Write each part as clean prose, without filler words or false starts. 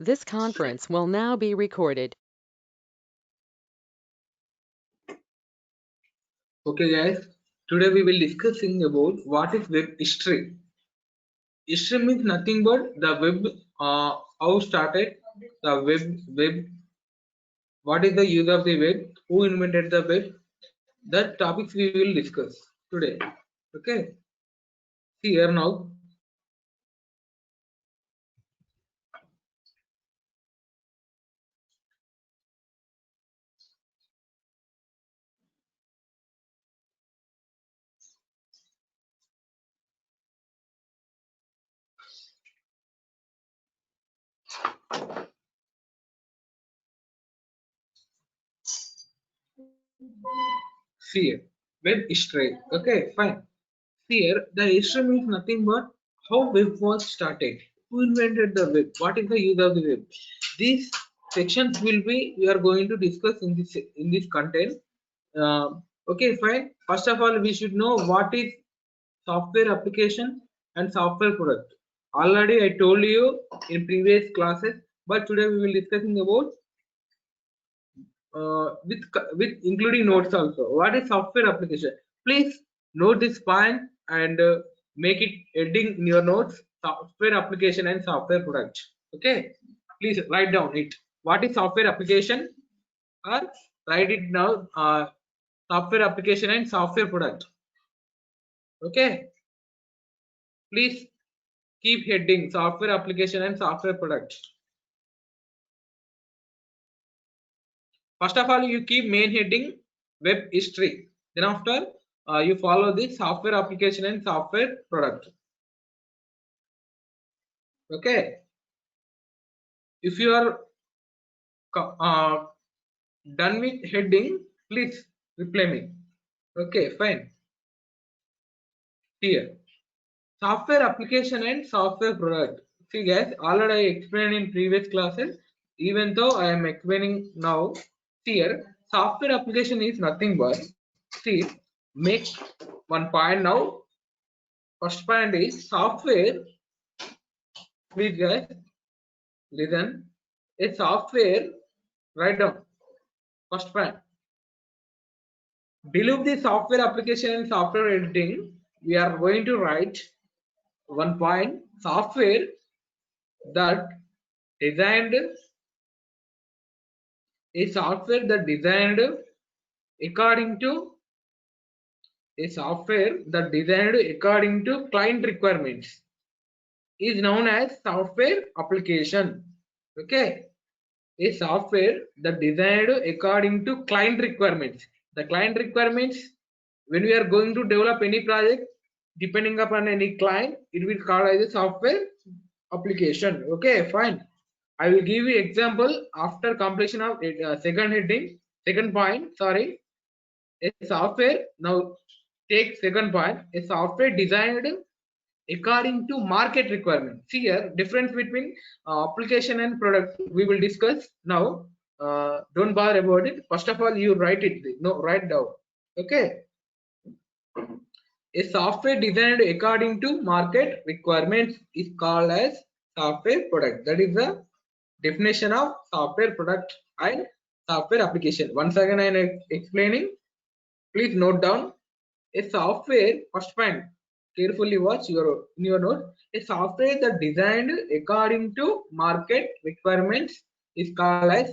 This conference will now be recorded. Okay guys, today we will discussing about what is web history. History means nothing but the web, how started the web, what is the use of the web, who invented the web. That topics we will discuss today. Okay, see here now. See here, web history. Okay, fine. See here, the history means nothing but how web was started, who invented the web, what is the use of the web. These sections will be we are going to discuss in this content. Okay, fine. First of all, we should know what is software application and software product. Already I told you in previous classes, but today we will discussing about with including notes also. What is software application? Please note this point and make it heading in your notes. Software application and software product. Okay, please write down it. What is software application? Or write it now. Software application and software product. Okay, please keep heading software application and software product. First of all, you keep main heading web history. Then after you follow the software application and software product. Okay. If you are uh, done with heading, please reply me. Okay, fine. Here, software application and software product. See guys, already I explained in previous classes. Even though I am explaining now, here software application is nothing but see make one point now. First point is software. Please guys listen. A software. Write down. First point. Below the software application and software editing, we are going to write one point. Software that designed according to a software that designed according to client requirements is known as software application. Okay, a software that designed according to client requirements. The client requirements, when we are going to develop any project, depending upon any client, it will call as a software application. Okay, fine. I will give you example after completion of second heading, second point. Sorry, a software. Now take second point. A software designed according to market requirement. See here difference between application and product we will discuss now. Don't bother about it. First of all, you write it. No, write down. Okay. A software designed according to market requirements is called as software product. That is the definition of software product and software application. Once again, I am explaining. Please note down. A software, first point, carefully watch in your note. A software that designed according to market requirements is called as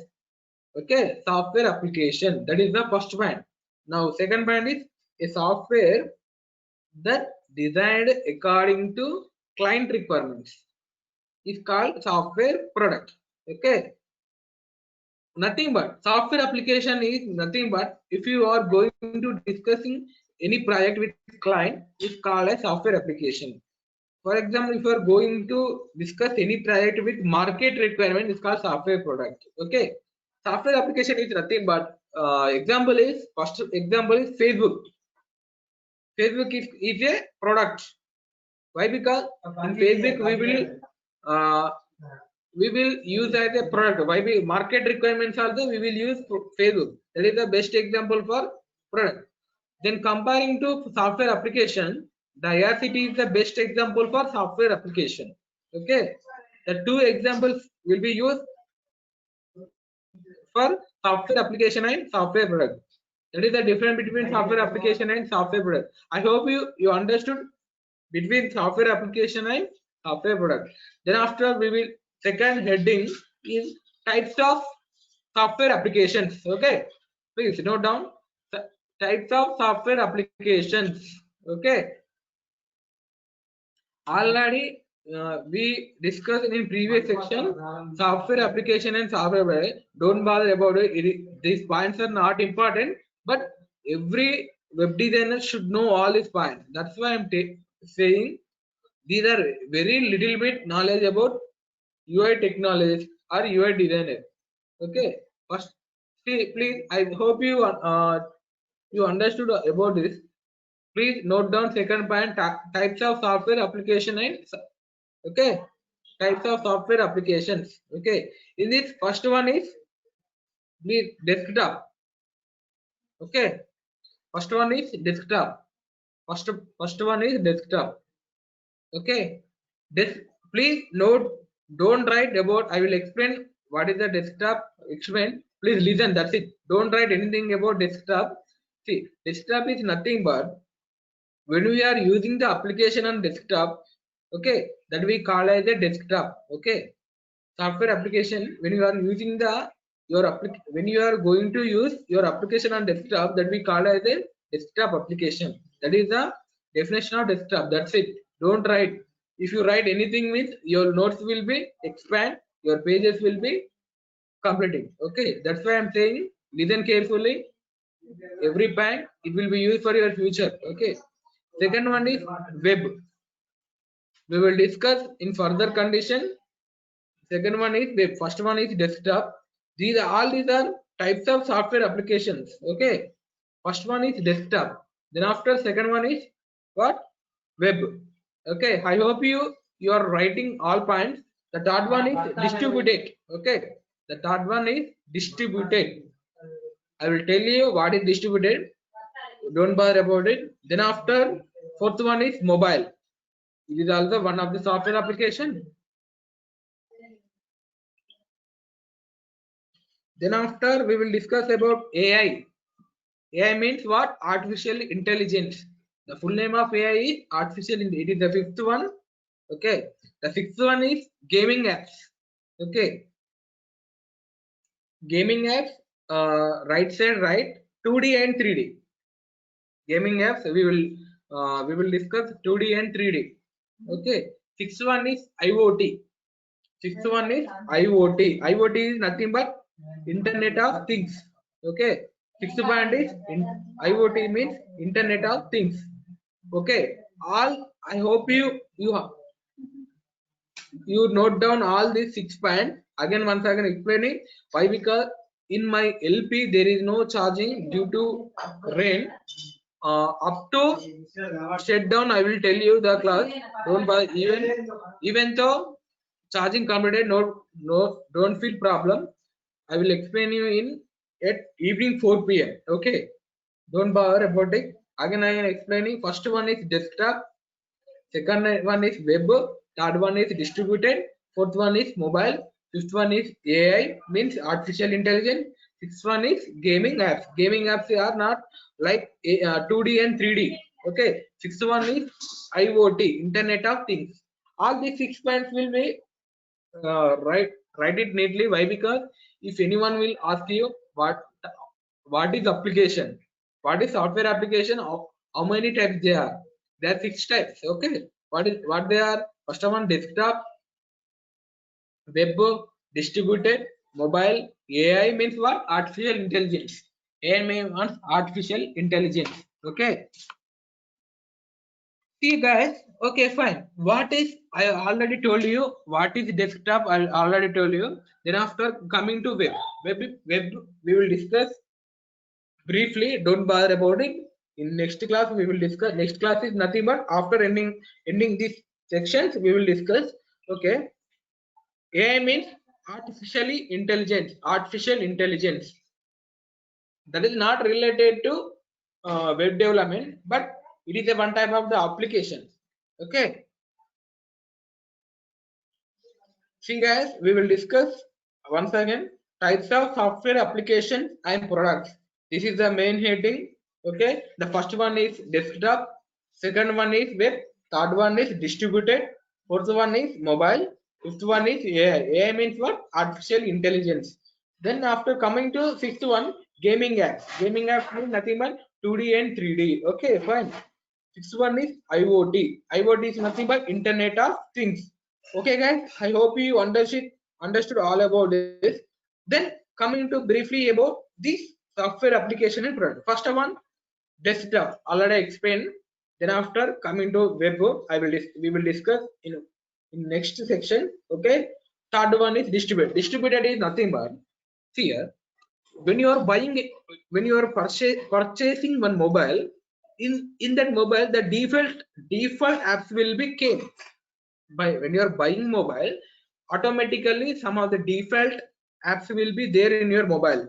okay software application. That is the first point. Now second point is a software that designed according to client requirements is called software product. Okay, nothing but software application is nothing but if you are going to discussing any project with client is called as software application. For example, if you are going to discuss any project with market requirement, it's called software product. Okay, software application is nothing but example is first example is Facebook. Facebook is a product. Why? Because in Facebook uh, we will use as a product. Why? Market requirements also we will use Facebook. That is the best example for product. Then comparing to software application, the IRCT is the best example for software application. Okay, the two examples will be used for software application and software product. That is the difference between software application and software product. I hope you understood between software application and software product. Then after we will second heading is types of software applications. Okay, please note down types of software applications. Okay, already we discussed in previous section software application and software product. Don't bother about it. These points are not important, but every web designer should know all these points. That's why I'm saying these are very little bit knowledge about UI technologies or UI designer. Okay, first, see, please, I hope you understood about this. Please note down second point, types of software application and okay, types of software applications. Okay, in this first one is the desktop. Okay, first one is desktop. First one is desktop. Okay, this please note, don't write about, I will explain what is the desktop. Explain, please listen, that's it. Don't write anything about desktop. See, desktop is nothing but when we are using the application on desktop, okay, that we call as a desktop. Okay, software application, when you are using the when you are going to use your application on desktop, that we call as a desktop application. That is the definition of desktop. That's it. Don't write. If you write anything, means your notes will be expand, your pages will be completing. Okay, that's why I'm saying listen carefully. Every point it will be used for your future. Okay, second one is web. We will discuss in further condition. Second one is web. First one is desktop. These are types of software applications. Okay, first one is desktop, then after second one is what, web. Okay, I hope you are writing all points. The third one is distributed. Okay, the third one is distributed. I will tell you what is distributed, don't bother about it. Then after fourth one is mobile. It is also one of the software application. Then after we will discuss about AI. AI means what? Artificial intelligence. The full name of AI is artificial. It is the fifth one. Okay. The sixth one is gaming apps. Okay. Gaming apps. Right side right. 2D and 3D. Gaming apps. We will discuss 2D and 3D. Okay. Sixth one is IoT. Sixth one is IoT. IoT is nothing but Internet of Things. Okay. Sixth point is IoT means Internet of Things. Okay. All I hope you note down all these 6 points. Again, once again explaining why, because in my LP there is no charging due to rain. Up to shut down, I will tell you the class. Don't buy, even though charging completed, don't feel problem. I will explain you in at evening 4 p.m. Okay, don't bother about it. Again, I am explaining. First one is desktop, second one is web, third one is distributed, fourth one is mobile, fifth one is AI means artificial intelligence, sixth one is gaming apps. Gaming apps are not like 2D and 3D. Okay, sixth one is IoT, Internet of Things. All these 6 points will be write it neatly. Why? Because if anyone will ask you what is application, what is software application, how many types they are? There are 6 types. Okay, what they are? First one, desktop, web, distributed, mobile. AI means what? Artificial intelligence. AI means artificial intelligence. Okay. See guys, okay fine. What is, I already told you what is desktop, I already told you. Then after coming to web we will discuss briefly, don't bother about it. In next class we will discuss, next class is nothing but after ending these sections we will discuss. Okay, AI means artificially intelligence, artificial intelligence. That is not related to web development, but it is a one type of the application. Okay, See guys, we will discuss once again types of software applications and products. This is the main heading. Okay, the first one is desktop, second one is web, third one is distributed, fourth one is mobile, fifth one is AI. AI means what? Artificial intelligence. Then after coming to sixth one, gaming apps. Gaming apps means nothing but 2D and 3D. Okay, fine. Sixth one is IoT. IoT is nothing but Internet of Things. Okay, guys. I hope you understood all about this. Then coming to briefly about this software application and product. First one, desktop. Already explained. Then after coming to web, we will discuss in next section. Okay. Third one is distributed. Distributed is nothing but here when you are when you are purchasing one mobile, in that mobile the default apps will be came by when you are buying mobile. Automatically some of the default apps will be there in your mobile.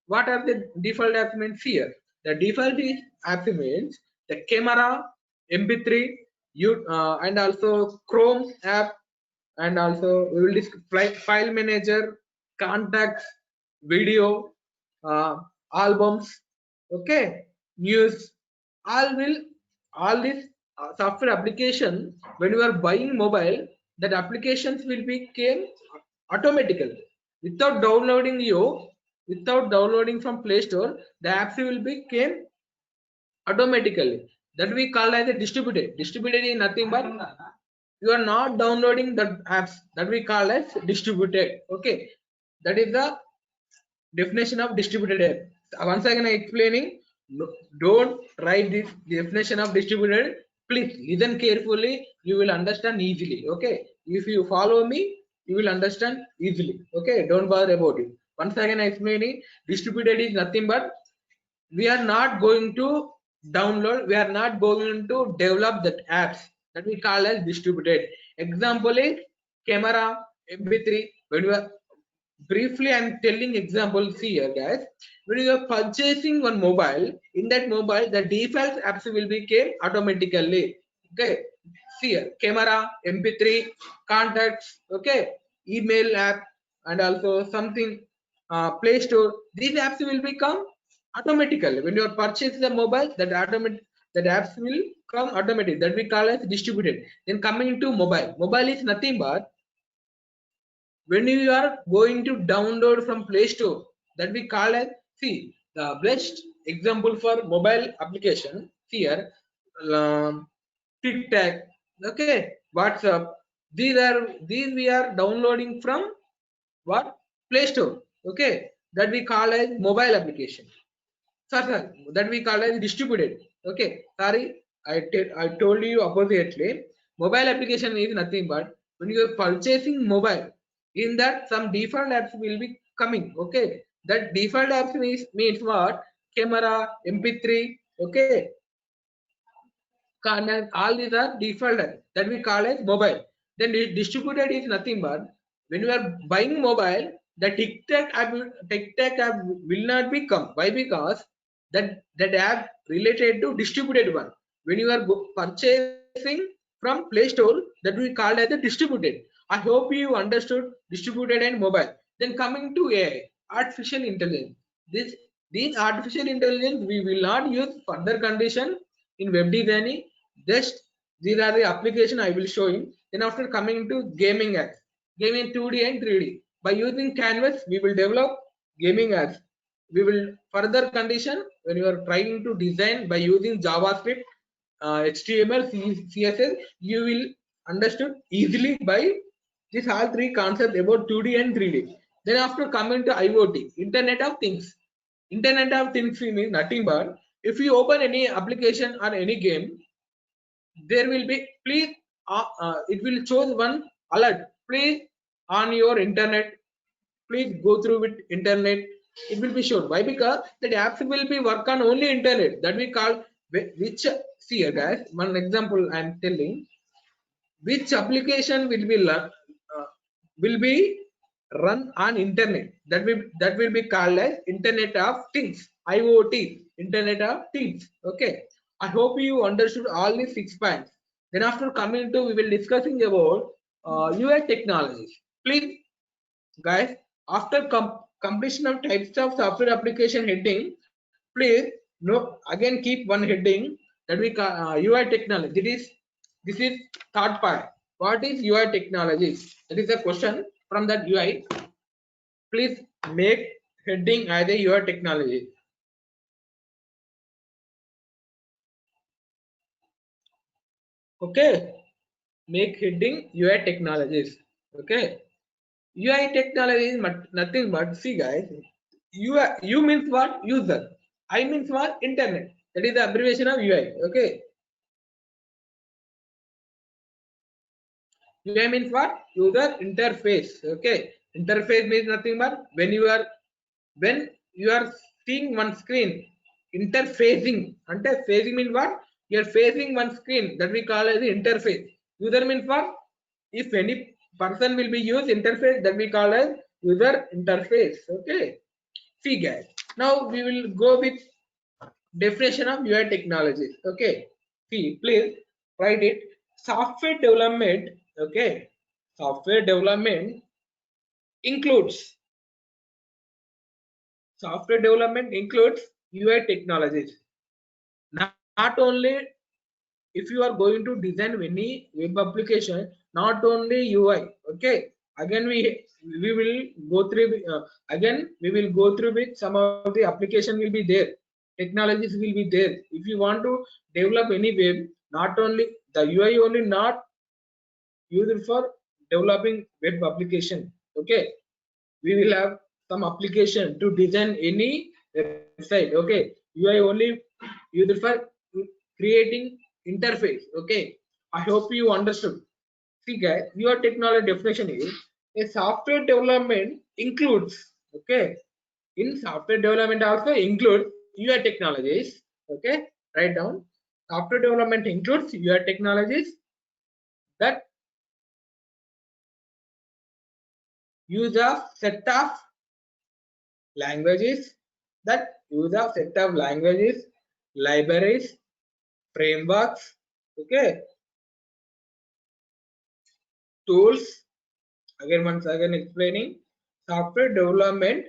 What are the default apps means here? The default is apps means the camera, mp3, you and also Chrome app, and also we will discuss file manager, contacts, video, uh, albums, okay, news. All will all this software application, when you are buying mobile, that applications will be came automatically without downloading you, without downloading from Play Store. The apps will be came automatically. That we call as a distributed is nothing but you are not downloading the apps, that we call as distributed. Okay, that is the definition of distributed app. Once again I explaining. Don't write this definition of distributed. Please listen carefully, you will understand easily. Okay, if you follow me, you will understand easily. Okay, don't bother about it. Once again I explaining. Distributed is nothing but we are not going to download, we are not going to develop that apps, that we call as distributed. Example is camera, mp3. When you are briefly I'm telling examples here guys. When you are purchasing one mobile, in that mobile the default apps will be came automatically. Okay, see here camera, mp3, contacts, okay, email app, and also something Play Store. These apps will become automatically when you are purchasing the mobile, that automatic, that apps will come automatic, that we call as distributed. Then coming to mobile. Mobile is nothing but when you are going to download from Play Store, that we call as, see the best example for mobile application here, TikTok, okay, WhatsApp. These we are downloading from what? Play Store. Okay, that we call as mobile application. Sir, that we call as distributed. Okay, sorry, I told you oppositely. Mobile application is nothing but when you are purchasing mobile, in that some default apps will be coming. Okay, that default apps means what? Camera, mp3, okay, all these are default apps that we call as mobile. Then distributed is nothing but when you are buying mobile, the TikTok app will not become. Why? Because that app related to distributed one. When you are purchasing from Play Store, that we called as a distributed. I hope you understood distributed and mobile. Then coming to AI, artificial intelligence. These artificial intelligence we will not use further condition in web designing. Just these are the application I will show you. Then after coming to gaming apps, gaming 2D and 3D. By using Canvas, we will develop gaming apps. We will further condition when you are trying to design by using JavaScript, HTML, CSS, you will understood easily by this all three concepts about 2D and 3D. Then after coming to IoT, Internet of Things. Internet of Things means nothing but if you open any application or any game, there will be please it will show one alert. Please on your internet, please go through with internet. It will be shown. Why? Because that apps will be work on only internet. That we call which, see here guys. One example I am telling. Which application will be run on internet, that will be called as Internet of Things, IoT, Internet of Things. Okay, I hope you understood all these 6 points. Then after coming to, we will discussing about UI technologies. Please, guys, after completion of types of software application heading, please again keep one heading that we call UI technology. This is third part. What is UI technology? That is a question from that UI. Please make heading as a UI technology. Okay, make heading UI technologies. Okay, UI technology is nothing but, see guys, U means what? User. I means what? Internet. That is the abbreviation of UI. Okay. UI means what? User interface. Okay. Interface means nothing but when you are seeing one screen. Interfacing. Interfacing means what? You are facing one screen, that we call as the interface. User means what? If any person will be used interface, that we call as user interface. Okay. See guys. Now we will go with definition of UI technologies. Okay. See, please write it. Software development. Okay. Software development includes UI technologies. Not only if you are going to design any web application, not only UI. Okay. Again we will go through with some of the application will be there. Technologies will be there. If you want to develop any web, not only the UI only not used for developing web application. Okay, we will have some application to design any website. Okay, UI only used for creating interface. Okay, I hope you understood. See guys, your technology definition is a software development includes. Okay, in software development also includes UI technologies. Okay, write down. Software development includes UI technologies that use a set of languages, libraries, frameworks, okay, tools. Again, once again explaining software development.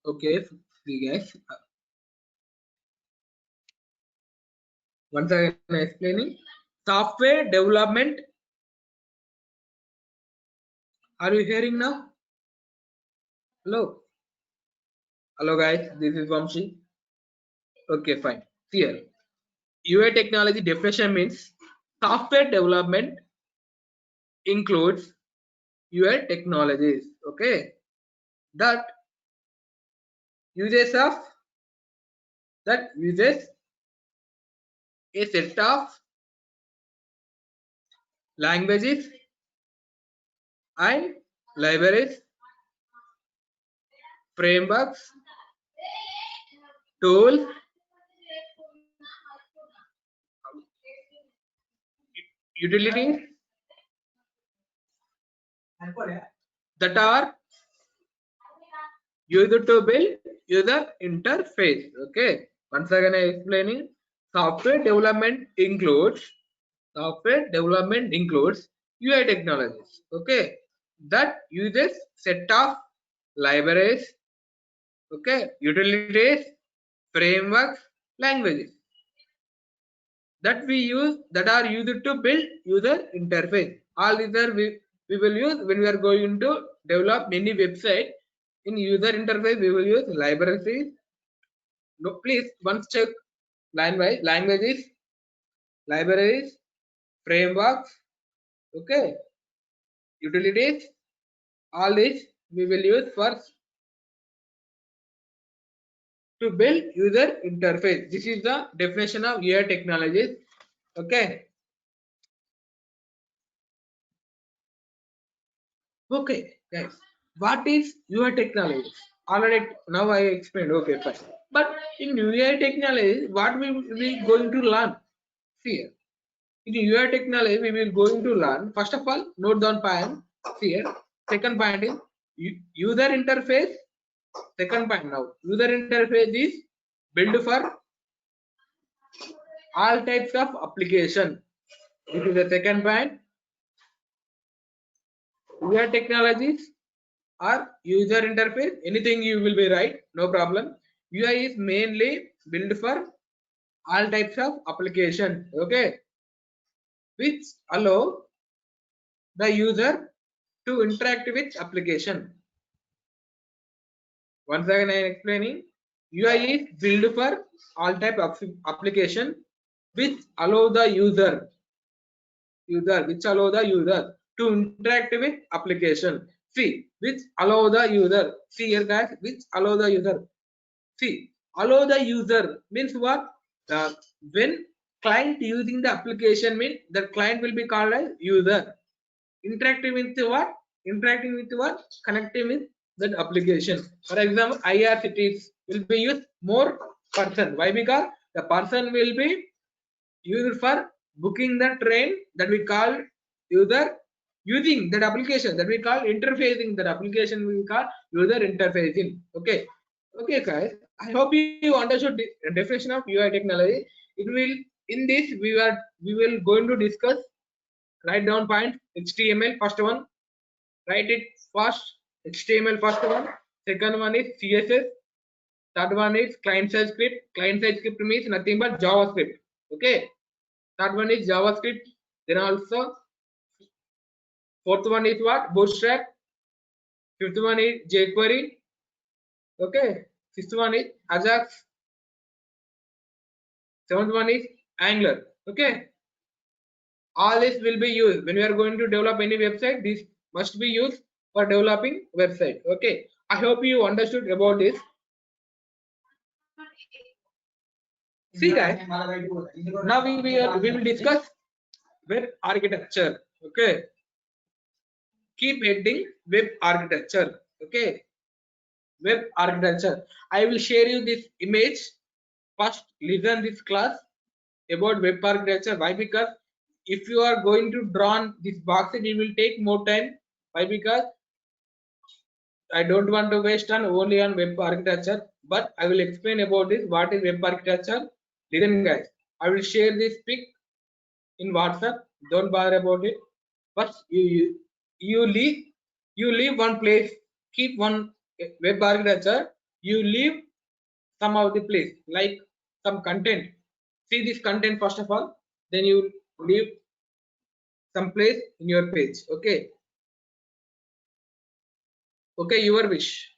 Okay, see guys. Once again explaining software development. Are you hearing now? Hello. Hello guys, this is Vamshi. Okay, fine. Here, UI technology definition means software development includes UI technologies. Okay, that uses of that uses a set of languages and libraries, frameworks, tools, utilities that are used to build user interface. Okay, once again I explaining software development includes UI technologies. Okay, that uses set of libraries, okay, utilities, frameworks, languages that are used to build user interface. All these are we will use when we are going to develop any website. In user interface we will use libraries. No, please once check languages, libraries, frameworks, okay, utilities. All these we will use first to build user interface. This is the definition of UI technologies. Okay. Okay, guys. What is UI technology? Already now I explained. Okay, fine. But in UI technology, what we will be going to learn? Here. In UI technology, we will going to learn. First of all, note down point. Here. Second point is user interface. Second point now. User interface is built for all types of application. This is the second point. UI technologies or user interface, anything you will be right, no problem. UI is mainly built for all types of application, okay, which allow the user to interact with application. Once again I am explaining, UI is built for all type of application which allow the user to interact with application. See, which allow the user. See here guys, which allow the user. See, allow the user means what? When client using the application means the client will be called as user. Interacting with what? Interacting with what? Connecting with that application. For example, IRCTs will be used more person. Why? Because the person will be used for booking the train, that we call user, using that application, that we call interfacing, that application we call user interfacing. Okay, okay guys, I hope you understood the definition of UI technology. It will, in this we will going to discuss. Write down point. HTML first one, write it first. HTML first one. Second one is CSS. Third one is client side script. Client side script means nothing but JavaScript. Okay. Third one is JavaScript. Then also fourth one is what? Bootstrap. Fifth one is jQuery. Okay. Sixth one is Ajax. Seventh one is Angular. Okay. All this will be used when we are going to develop any website. This must be used for developing website. Okay. I hope you understood about this. See guys, now we will discuss web architecture. Okay. Keep heading web architecture. Okay. Web architecture. I will share you this image. First, listen this class about web architecture. Why? Because if you are going to draw on this box, it will take more time. Why? Because I don't want to waste on only on web architecture, but I will explain about this. What is web architecture? Listen, guys. I will share this pic in WhatsApp. Don't bother about it. But you leave one place. Keep one web architecture. You leave some of the place, like some content. See this content first of all. Then you leave some place in your page. Okay. Okay, your wish.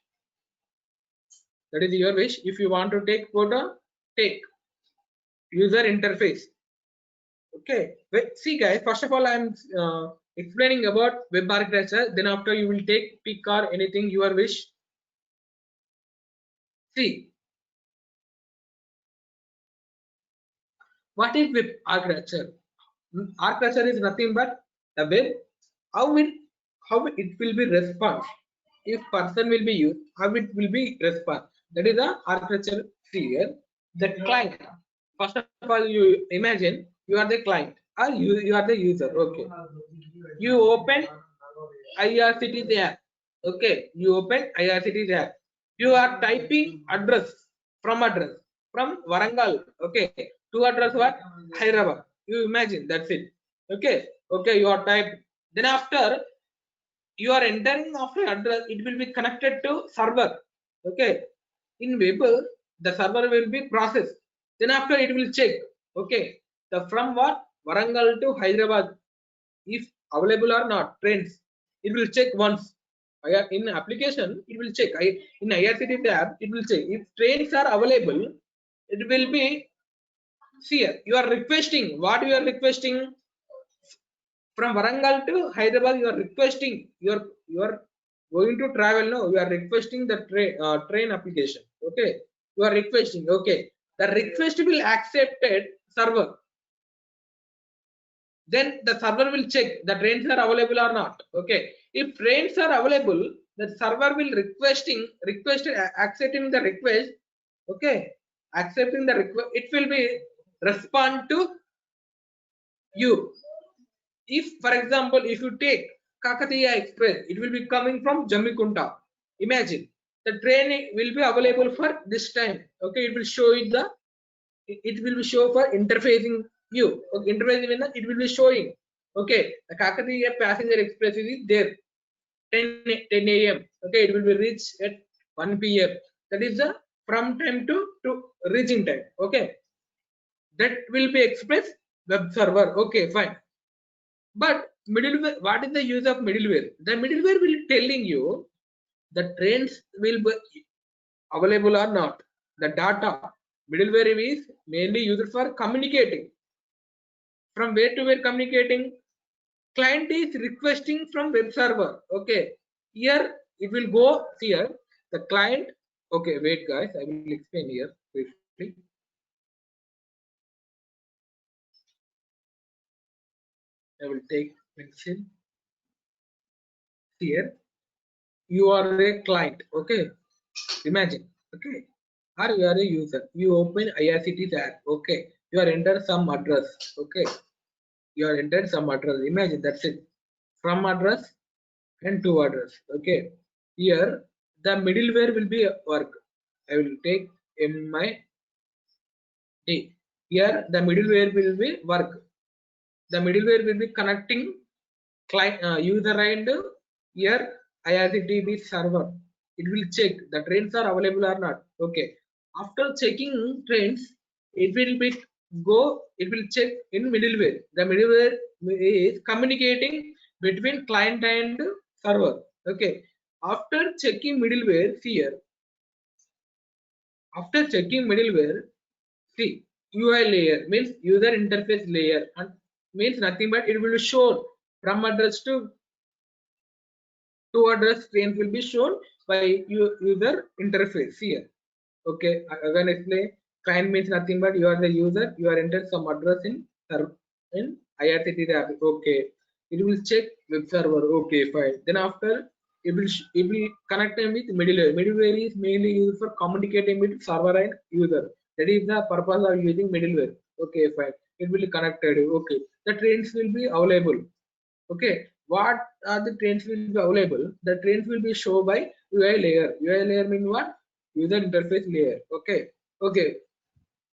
That is your wish. If you want to take photo, take. User interface. Okay. Wait, see guys, first of all I'm explaining about web architecture. Then after you will take pick or anything your wish. See, what is web architecture? Architecture is nothing but the web. How it will be response. If person will be used, how it will be response. That is the architecture here. The client. First of all, you imagine you are the client or you are the user. Okay. You open IRCT's app. Okay. You open IRCT's app. You are typing address from Warangal. Okay. To address what? Hyderabad. You imagine that's it. Okay. Okay. You are typed. Then after you are entering of an address, it will be connected to server. Okay. In web, the server will be processed. Then after it will check. Okay. The from what? Warangal to Hyderabad, if available or not trains, it will check once. In application, it will check. In IRCTC app, it will check. If trains are available, it will be, see, you are requesting. What you are requesting? From Warangal to Hyderabad, you are requesting. You are going to travel. No, you are requesting the train application. Okay, you are requesting. Okay, the request will accepted server. Then the server will check the trains are available or not. Okay, if trains are available, the server will accepting the request. Okay, accepting the request, it will be respond to you. If for example, if you take Kakatiya Express, it will be coming from Jammikunta. Imagine the train will be available for this time. Okay, it will show it will be show for interfacing you. Okay, interfacing, it will be showing. Okay, the Kakatiya Passenger Express is there. 10 a.m. Okay, it will be reached at 1 p.m. That is the from time to reaching time. Okay, that will be expressed web server. Okay, fine. But middleware, what is the use of middleware? The middleware will telling you the trains will be available or not. The data middleware is mainly used for communicating. From where to where communicating? Client is requesting from web server. Okay, here it will go here. The client. Okay, wait guys, I will explain here briefly. I will take pencil here. You are a client. Okay, imagine. Okay, or you are a user. You open IRCT's app. Okay, you are enter some address. Okay, you are entered some address. Imagine, that's it. From address and to address. Okay, here the middleware will be work. I will take MID. Here the middleware will be work. The middleware will be connecting client user and here IRCTC server. It will check the trains are available or not. Okay, after checking trains, it will be go. It will check in middleware. The middleware is communicating between client and server. Okay, after checking middleware here, after checking middleware, see, UI layer means user interface layer, and means nothing but it will show from address to address trains will be shown by user interface here. Okay, again explain. Client means nothing but you are the user. You are entered some address in IRCTC app. Okay, it will check web server. Okay, fine. Then after it will connect them with middleware. Middleware is mainly used for communicating with server and user. That is the purpose of using middleware. Okay, fine. It will be connected. Okay, the trains will be available. Okay, what are the trains will be available? The trains will be shown by UI layer. UI layer means what? User interface layer. Okay, okay,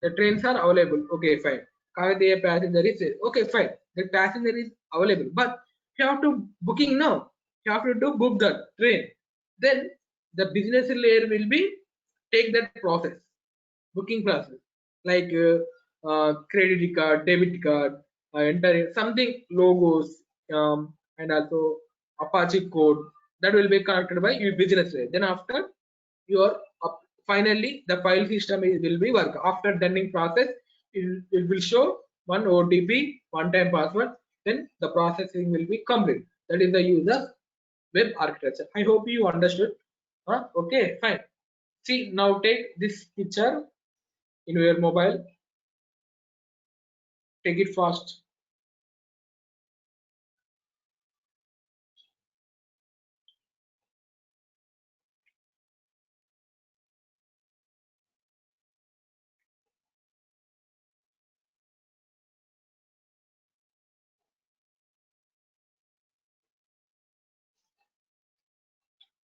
the trains are available. Okay, fine. Kavadeya passenger is okay, fine. The passenger is available, but you have to booking now. You have to do book the train. Then the business layer will be take that process, booking process, like credit card, debit card, enter something logos, and also Apache code that will be connected by your business layer. Then after your finally the file system will be work. After dunning process, it will show one OTP, one time password. Then the processing will be complete. That is the user web architecture. I hope you understood. Okay, fine. See, now take this picture in your mobile. Take it fast.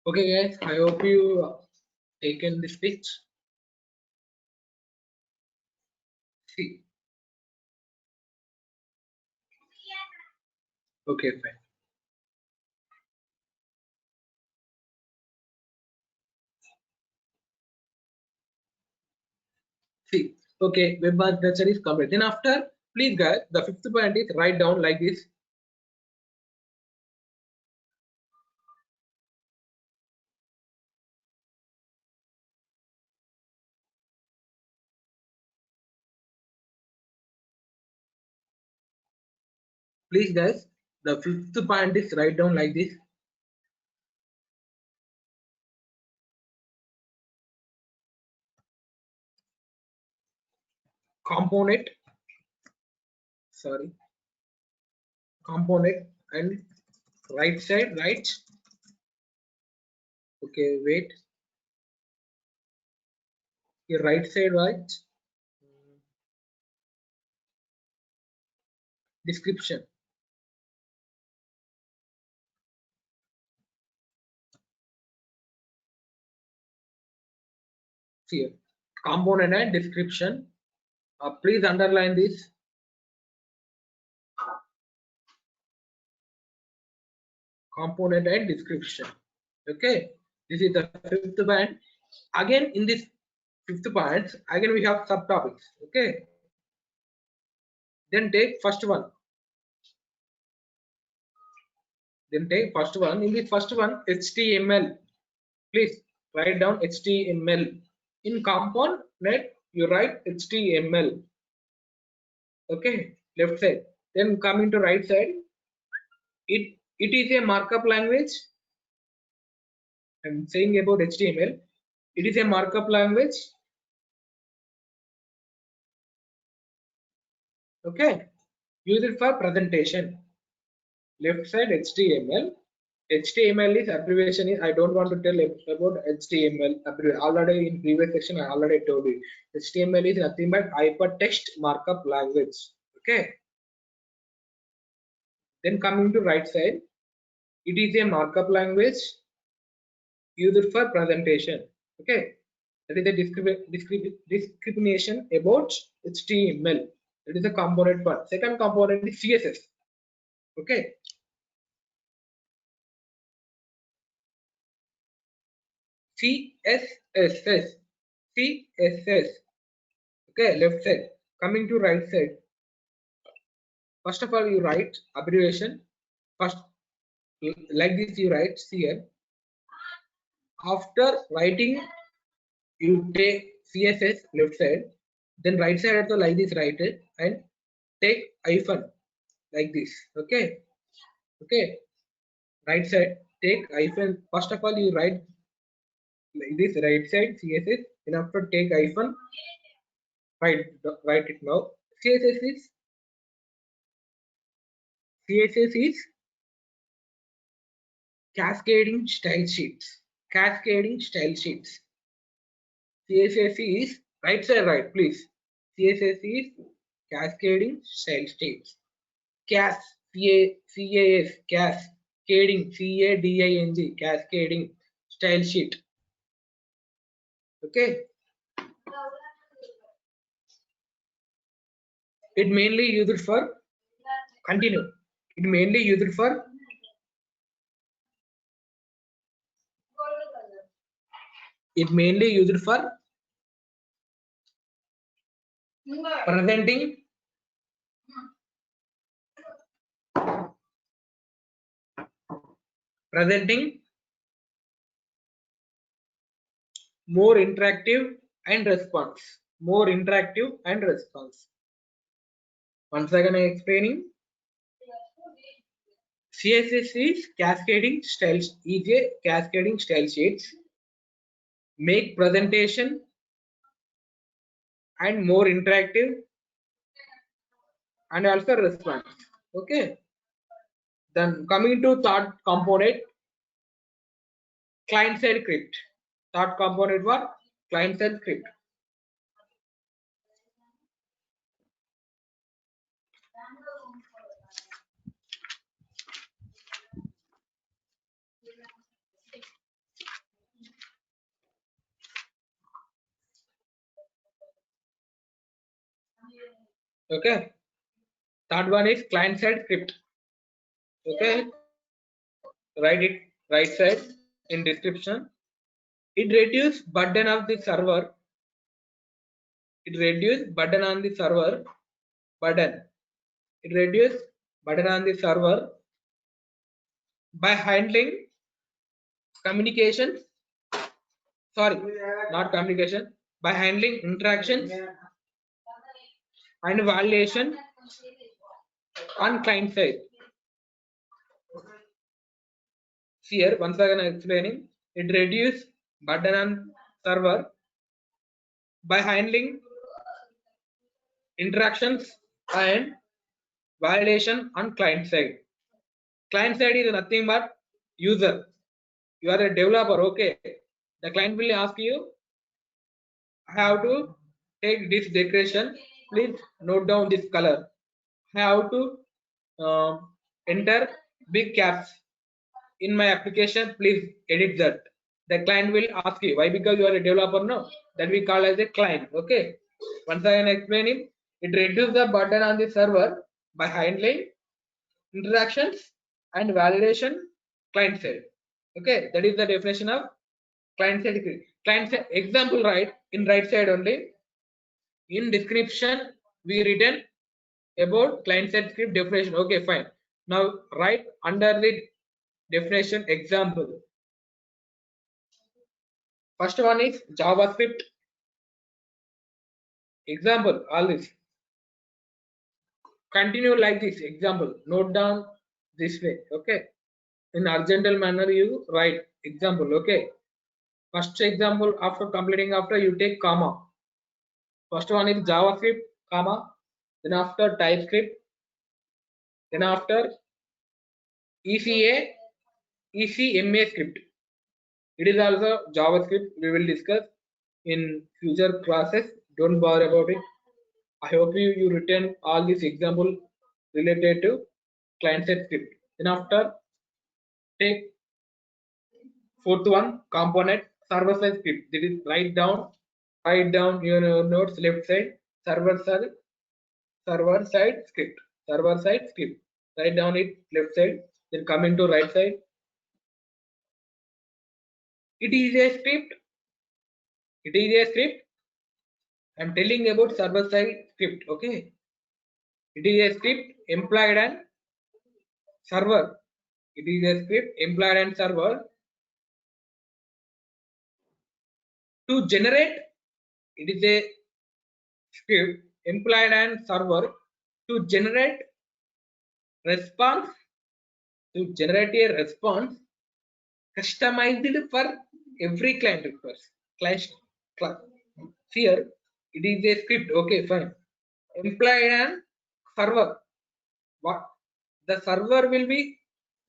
Okay, guys. I hope you taken this pitch. See. Okay, fine. See. Okay, web architecture is complete. Then after, please guys, the fifth point is write down like this. Please guys, the fifth point is write down like this. Component. Sorry. Component and right side right. Okay, wait. Your right side right. Description. Here. Component and description. Please underline this. component and description. Okay, this is the fifth band. Again, in this fifth point, again we have subtopics. Okay, then take first one. Then take first one. In the first one, HTML. Please write down HTML. In component, you write HTML. Okay, left side. Then coming to right side, it is a markup language. I'm saying about HTML. It is a markup language. Okay, use it for presentation. Left side HTML. HTML is abbreviation. I don't want to tell about HTML. Already in previous section I already told you. HTML is nothing but hypertext markup language. Okay. Then coming to right side, it is a markup language used for presentation. Okay. That is the discrimination about HTML. That is the component part. Second component is CSS. Okay. CSS. CSS. Okay, left side. Coming to right side. First of all, you write abbreviation. First, like this, you write here. After writing, you take CSS left side. Then right side also like this, write it and take hyphen like this. Okay. Okay. Right side, take hyphen. First of all, you write like this, right side CSS. Then after take hyphen, write it now. CSS is cascading style sheets. Cascading style sheets. CSS is right side right, please. CSS is cascading style sheets. Cas CAS cascading CADING cascading style sheet. Okay. It mainly used for continue. It mainly used for presenting more interactive and response. More interactive and response. Once again, I explaining. CSS is cascading styles. Cascading style sheets make presentation and more interactive and also response. Okay. Then coming to third component, client side script. Third component what? Client side script. Okay. Third one is client side script. Okay. Write it right side in description. It reduces burden of the server. It reduces burden on the server. It reduces burden on the server by handling communication. Sorry, not communication. By handling interactions and validation on client side. Here, once again, I am explaining. It reduces burden on server by handling interactions and validation on client side. Client side is nothing but user. You are a developer, okay? The client will ask you, I have to take this decoration. Please note down this color. I have to enter big caps in my application. Please edit that. The client will ask you why, because you are a developer. No, that we call as a client. Okay. Once I explain it, it reduces the burden on the server by handling interactions and validation client side. Okay, that is the definition of client side script. Client side example, right? In right side only. In description, we written about client side script definition. Okay, fine. Now write under the definition example. First one is JavaScript. Example, all this. Continue like this. Example, note down this way. Okay. In horizontal manner, you write example. Okay. First example, after completing, after you take comma. First one is JavaScript, comma. Then after TypeScript. Then after ECA, ECMA script. It is also JavaScript. We will discuss in future classes. Don't bother about it. I hope you written all these example related to client side script. Then after take fourth one component server side script. That is write down your notes left side server side script. Server side script. Write down it left side. Then come into right side. It is a script. It is a script. I'm telling about server side script. Okay. It is a script employed and server. It is a script employed and server to generate. It is a script employed and server to generate response customized for every client request. Here it is a script. Okay, fine. Employed and server. What the server will be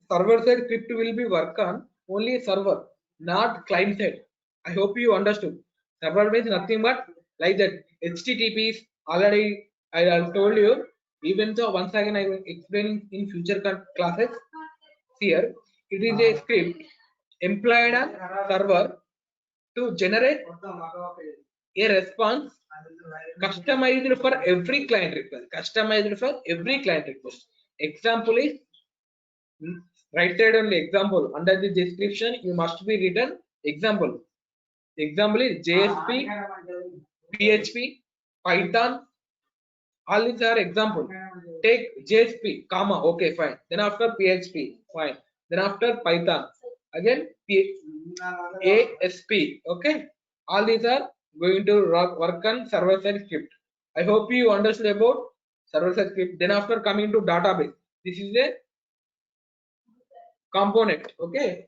server side script will be work on only server, not client side. I hope you understood. Server means nothing but like that. HTTP is already I told you. Even though once again I will explain in future classes. Here it is a script employed on server to generate a response customized for every client request. Customized for every client request. Example is right side only. Example under the description you must be written example. Example is JSP, PHP, Python. All these are example. Take JSP, comma. Okay, fine. Then after PHP, fine. Then after Python, again ASP. Okay. All these are going to work on server side script. I hope you understood about server side script. Then after coming to database, this is a component. Okay.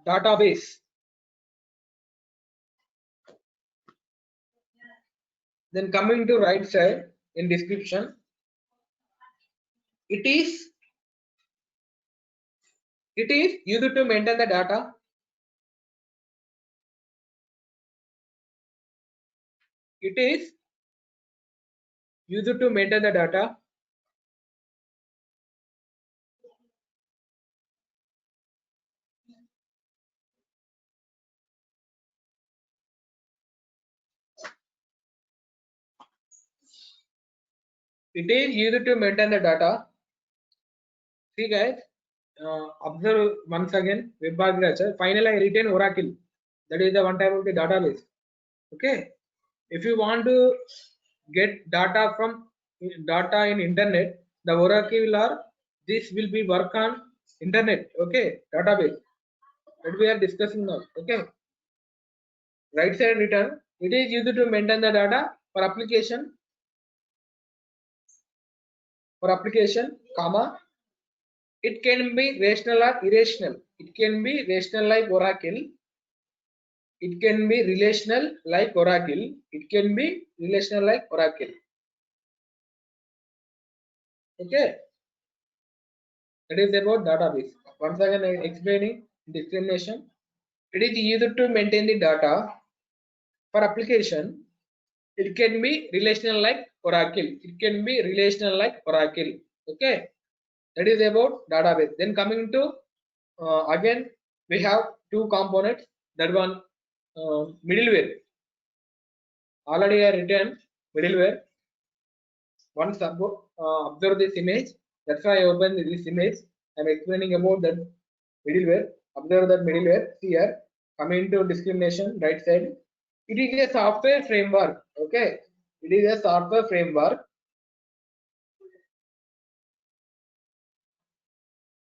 Database. Then coming to right side in description, it is used to maintain the data. It is used to maintain the data. It is used to maintain the data. See guys, observe once again web architecture. Finally, I written Oracle. That is the one type of the database. Okay. If you want to get data from data in internet, the Oracle or this will be work on internet. Okay, database that we are discussing now. Okay. Right side written. It is used to maintain the data for application. For application, comma. It can be rational or irrational. It can be rational like Oracle. It can be relational like Oracle. It can be relational like Oracle. Okay. That is about database. Once again, I am explaining discrimination. It is used to maintain the data for application. It can be relational like Oracle. It can be relational like Oracle. Okay. That is about database. Then coming to again we have two components. That one middleware. Already I written middleware. Once observe this image. That's why I opened this image. I'm explaining about that middleware. Observe that middleware here. Coming to discrimination, right side. It is a software framework. Okay, it is a software framework.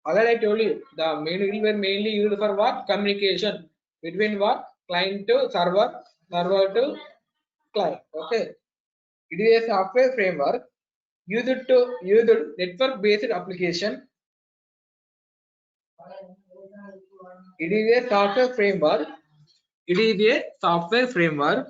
As I told you, the middleware mainly used for what? Communication between what? Client to server, server to client. Okay, it is a software framework used to use network-based application. It is a software framework. It is a software framework.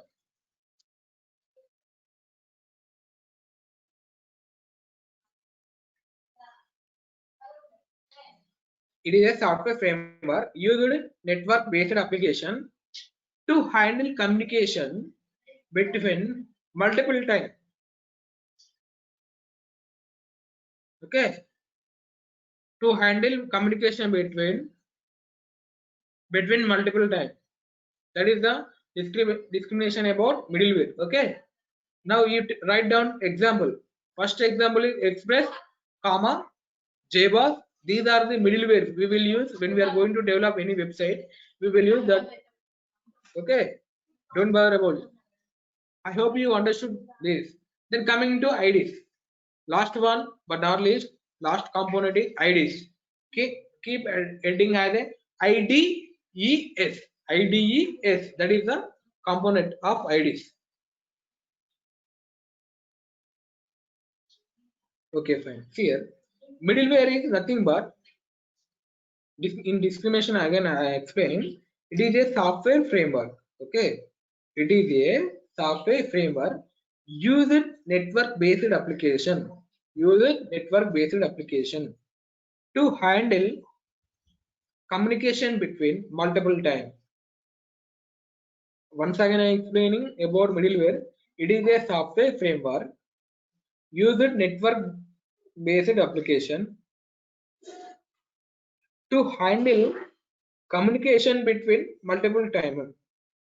It is a software framework used network-based application to handle communication between multiple time. Okay, to handle communication between multiple time. That is the discrimination about middleware. Okay. Now you write down example. First example is Express, comma, JBoss. These are the middleware we will use when we are going to develop any website. We will use that. Okay. Don't bother about it. I hope you understood this. Then coming to IDs. Last one but not least, last component is IDs. Keep ending as a IDES. IDES. That is the component of IDs. Okay, fine. Here, middleware is nothing but, in discrimination again I explain, it is a software framework. Okay, it is a software framework used network based application. Used network based application to handle communication between multiple time. Once again I am explaining about middleware. It is a software framework used network based application to handle communication between multiple time.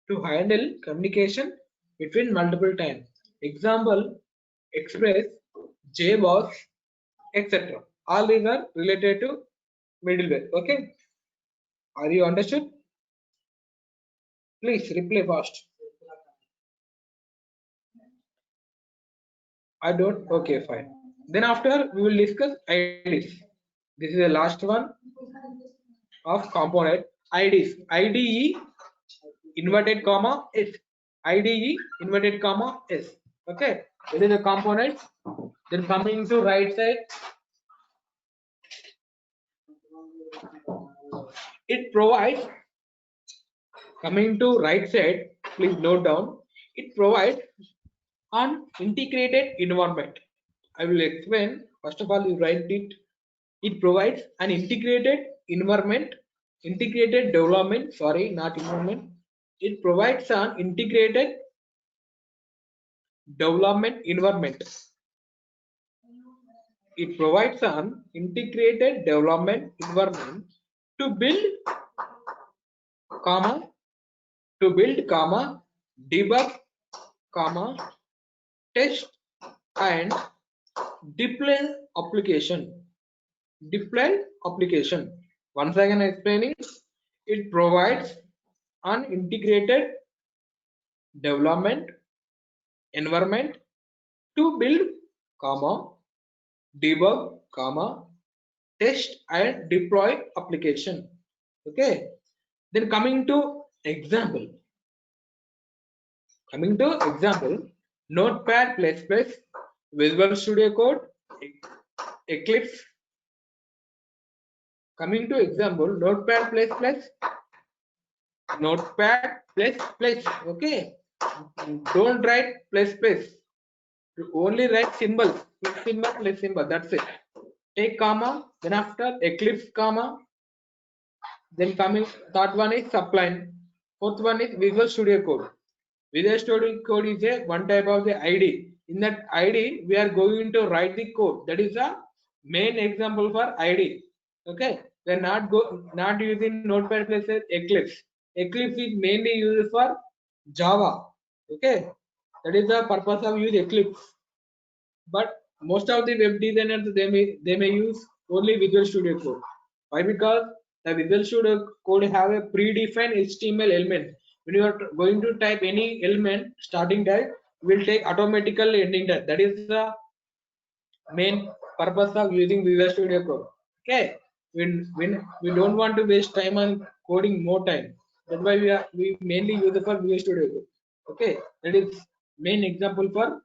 To handle communication between multiple time. Example, Express, JBoss, etc. All these are related to middleware. Okay, are you understood? Please reply fast. I don't. Okay, fine. Then after we will discuss IDs. This is the last one of component. IDs. IDE inverted comma S. IDE inverted comma S. Okay, this is the component. Then coming to right side, it provides. Coming to right side, please note down. It provides an integrated environment. I will explain. First of all, you write it. It provides an integrated environment, integrated development. Sorry, not environment. It provides an integrated development environment. It provides an integrated development environment to build, comma, debug, comma, test and deploy application. Deploy application. Once again explaining, it provides an integrated development environment to build, comma, debug, comma, test and deploy application. Okay. Then coming to example. Notepad++, Visual Studio Code, Eclipse. Coming to example, Notepad++, okay. Don't write plus. Only write symbol, plus symbol. That's it. Take comma, then after Eclipse, comma. Then coming, third one is Sublime. Fourth one is Visual Studio Code. Visual Studio Code is a one type of the ID. In that ID, we are going to write the code. That is a main example for ID. Okay, we are not using Notepad++ Eclipse. Eclipse is mainly used for Java. Okay, that is the purpose of use Eclipse. But most of the web designers they may use only Visual Studio Code. Why? Because the Visual Studio Code have a predefined HTML element. When you are going to type any element, starting tag will take automatically ending tag. That is the main purpose of using Visual Studio Code. Okay, when we don't want to waste time on coding more time, that's why we mainly use it for Visual Studio Code. Okay, that is main example for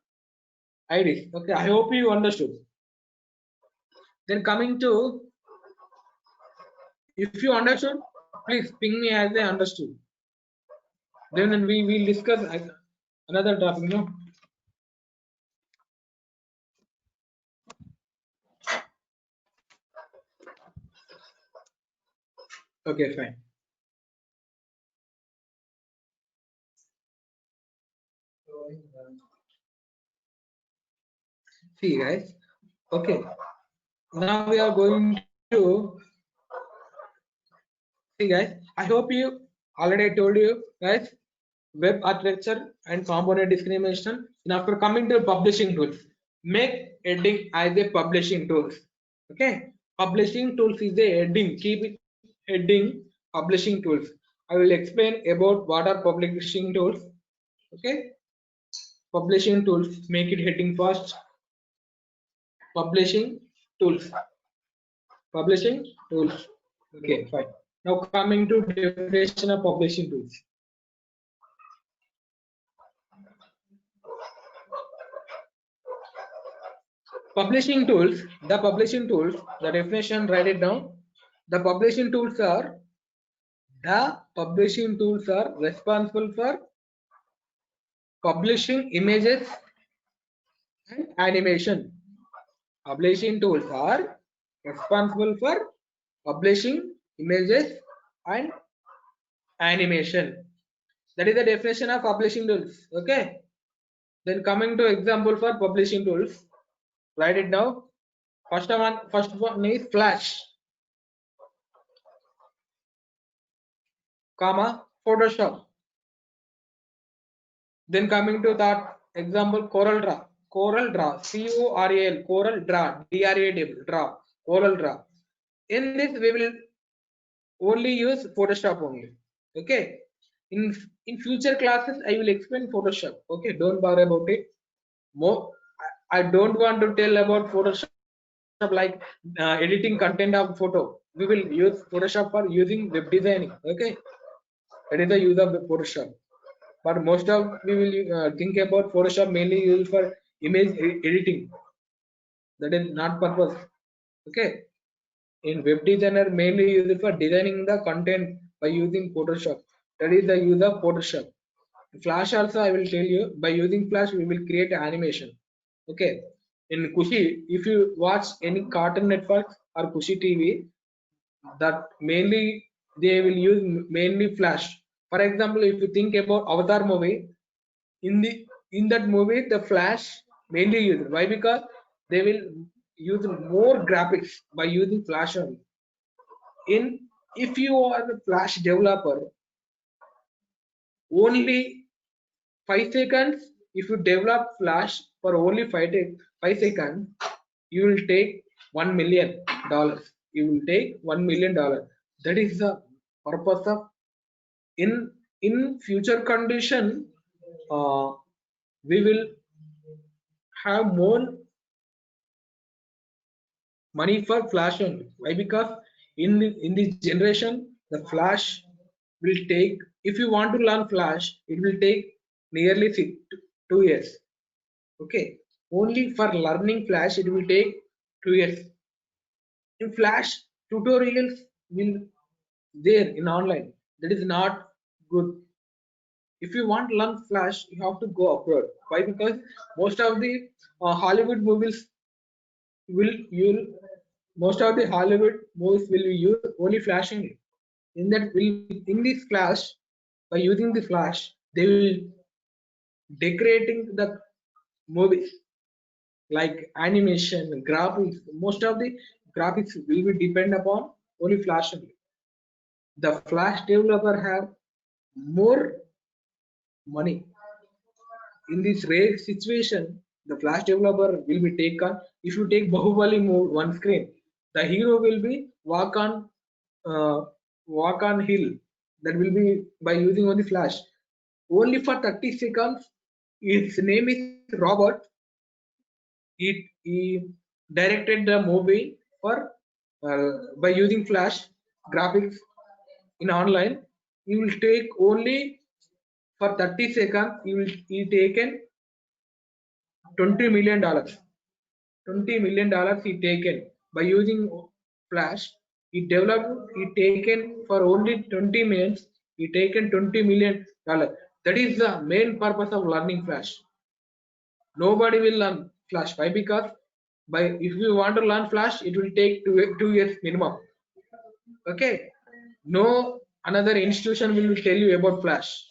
IDs. Okay, I hope you understood. Then coming to, if you understood, please ping me as I understood. Then we will discuss another topic. No. Okay, fine. See, guys. Okay. Now we are going to see, guys. I hope you already told you, guys, web architecture and component discrimination. And after coming to publishing tools, make heading as a publishing tools. Okay, publishing tools is a heading. Keep it heading publishing tools. I will explain about what are publishing tools. Okay, publishing tools. Make it heading first. Publishing tools. Publishing tools. Okay, fine. Now coming to definition of publishing tools. Publishing tools, the publishing tools, the definition, write it down. The publishing tools are responsible for publishing images and animation. Publishing tools are responsible for publishing images and animation. That is the definition of publishing tools. Okay. Then coming to example for publishing tools, write it down. First one is Flash, comma Photoshop. Then coming to that example, CorelDRAW, C-O-R-A-L, CorelDRAW, D-R-A-W, draw, CorelDRAW. In this we will only use Photoshop only. Okay. In future classes I will explain Photoshop. Okay, don't bother about it. More, I don't want to tell about Photoshop like editing content of photo. We will use Photoshop for using web designing. Okay, that is the use of the Photoshop. But most of we will think about Photoshop mainly used for image editing. That is not purpose. Okay, in web designer mainly used for designing the content by using Photoshop. That is the use of Photoshop. Flash also I will tell you, by using Flash we will create animation. Okay, in Kushi, if you watch any Cartoon Network or Kushi TV, that mainly they will use mainly Flash. For example, if you think about Avatar movie, in that movie the Flash mainly used. Why? Because they will use more graphics by using Flash only. In, if you are a Flash developer, only 5 seconds, if you develop Flash for only 5 seconds, you will take $1 million. You will take $1 million. That is the purpose of, in future condition, we will have more money for Flash only. Why? Because in this generation the Flash will take, if you want to learn Flash, it will take nearly 2 years. Okay, only for learning Flash it will take 2 years. In Flash, tutorials will there in online. That is not good. If you want to learn Flash, you have to go abroad. Why? Because most of the Hollywood movies will you'll most of the Hollywood movies will use only Flash only. In that will, in this Flash, by using the Flash, they will decorating the movies like animation, graphics. Most of the graphics will be depend upon only Flash only. The Flash developer have more money. In this rare situation, The Flash developer will be taken. If you take Bahubali mode one screen, the hero will be uh, walk on hill. That will be by using only Flash. Only for 30 seconds. His name is Robert. He directed the movie for by using Flash graphics in online. He will take only for 30 seconds. He taken $20 million. $20 million he taken by using Flash. He developed. He taken for only 20 minutes. He taken $20 million. That is the main purpose of learning Flash. Nobody will learn Flash. Why? Because by if you want to learn Flash, it will take 2 years minimum. Okay. No another institution will tell you about Flash.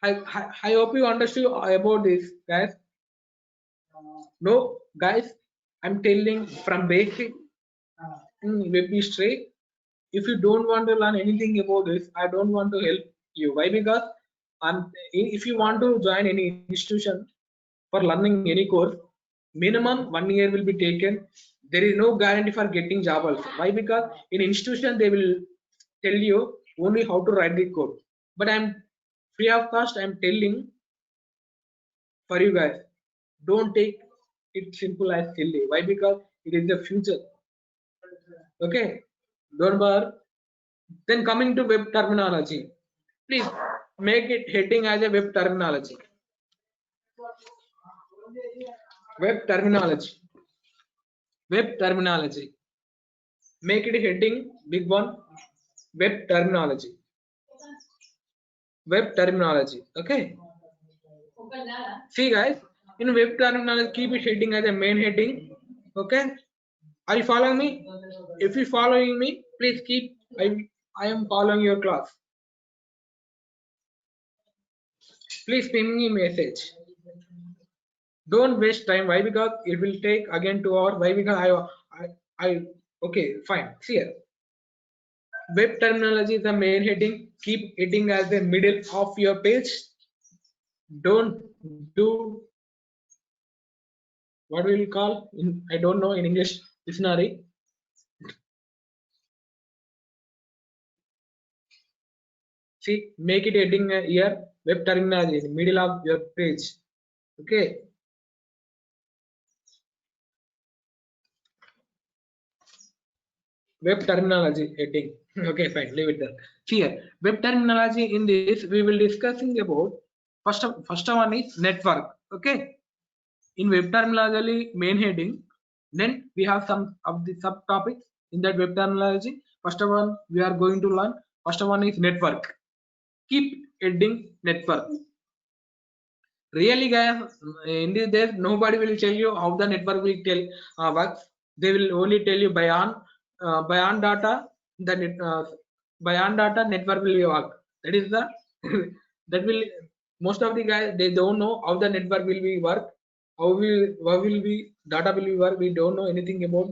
I hope you understood about this, guys. No, guys, I'm telling from basic web history. If you don't want to learn anything about this, I don't want to help you. Why? Because if you want to join any institution for learning any course, minimum 1 year will be taken. There is no guarantee for getting job also. Why? Because in institution they will tell you only how to write the code. But I'm free of cost. I'm telling for you guys, don't take it simple as silly. Why? Because it is the future. Okay, don't bother. Then coming to web terminology, please make it heading as a web terminology. Web terminology. Web terminology. Make it heading big one. Web terminology. Web terminology. Okay. See guys, in web terminology, keep it heading as a main heading. Okay. Are you following me? If you following me, please keep. I am following your class. Please ping me message. Don't waste time. Why? Because it will take again 2 hours. Why? Because I okay, fine. See here. Web terminology is the main heading. Keep heading as the middle of your page. Don't do what we will call in I don't know in English dictionary. See, make it heading here. Web terminology in the middle of your page. Okay. Web terminology heading. Okay, fine. Leave it there. See here. Web terminology in this we will discussing about first one is network. Okay. In web terminology main heading, then we have some of the subtopics in that web terminology. First one we are going to learn. First one is network. Keep heading network. Really guys, in this days nobody will tell you how the network will tell works. They will only tell you by on data the by on data network will work. That is the that will most of the guys they don't know how the network will be work. How will be data will be work. We don't know anything about.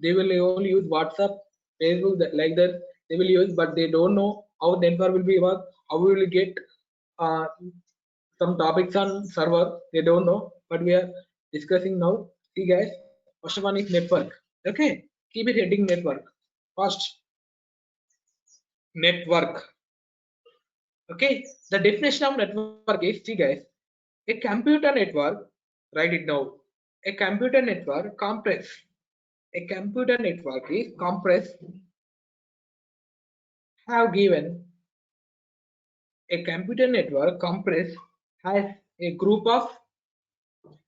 They will only use WhatsApp, Facebook like that. They will use, but they don't know how network will be work. How we will get uh, some topics on server. They don't know, but we are discussing now. See guys, first one is network. Okay, keep it heading network. First, network. Okay, the definition of network is, see guys, a computer network. Write it down. A computer network compress. A computer network is compress. Have given a computer network compress has a group of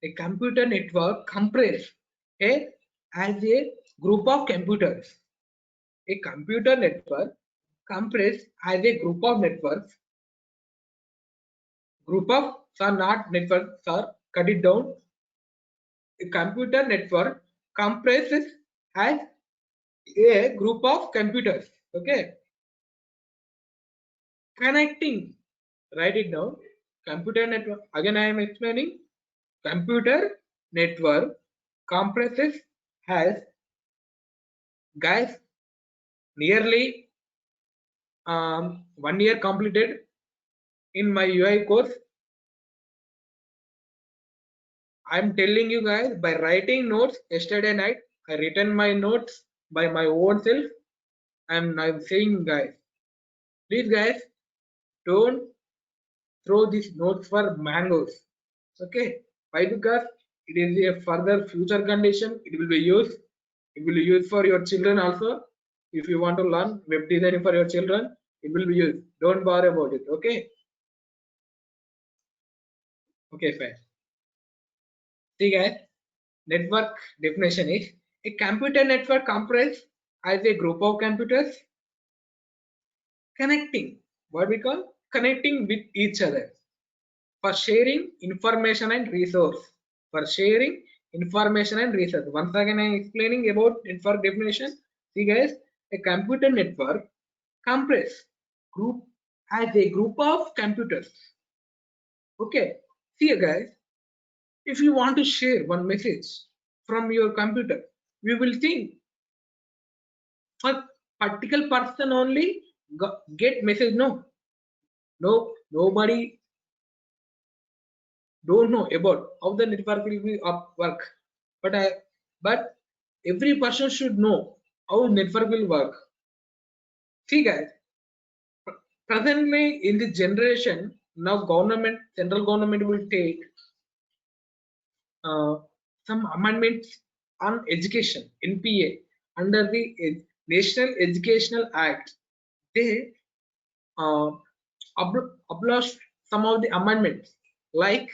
a computer network compress a as a group of computers. A computer network compress as a group of networks. Group of are not networks are cut it down. A computer network compresses as a group of computers. Okay, connecting. Write it down. Computer network. Again, I am explaining. Computer network compresses has guys nearly 1 year completed in my UI course. I'm telling you guys, by writing notes yesterday night, I written my notes by my own self. I'm saying guys, please guys, don't throw these notes for mangoes. Okay? Why? Because it is a further future condition. It will be used. It will be used for your children also. If you want to learn web designing for your children, it will be used. Don't bother about it. Okay? Okay, fine. See guys, network definition is a computer network comprised as a group of computers connecting, what we call connecting with each other for sharing information and resource. For sharing information and resource. Once again, I am explaining about network definition. See guys, a computer network comprises group as a group of computers. Okay, see guys, if you want to share one message from your computer, we will think for particular person only get message. No, nobody don't know about how the network will be up work, but every person should know how network will work. See guys, presently in this generation, now central government will take uh, some amendments on education, NPA, under the National Educational Act. They uh, abolished some of the amendments, like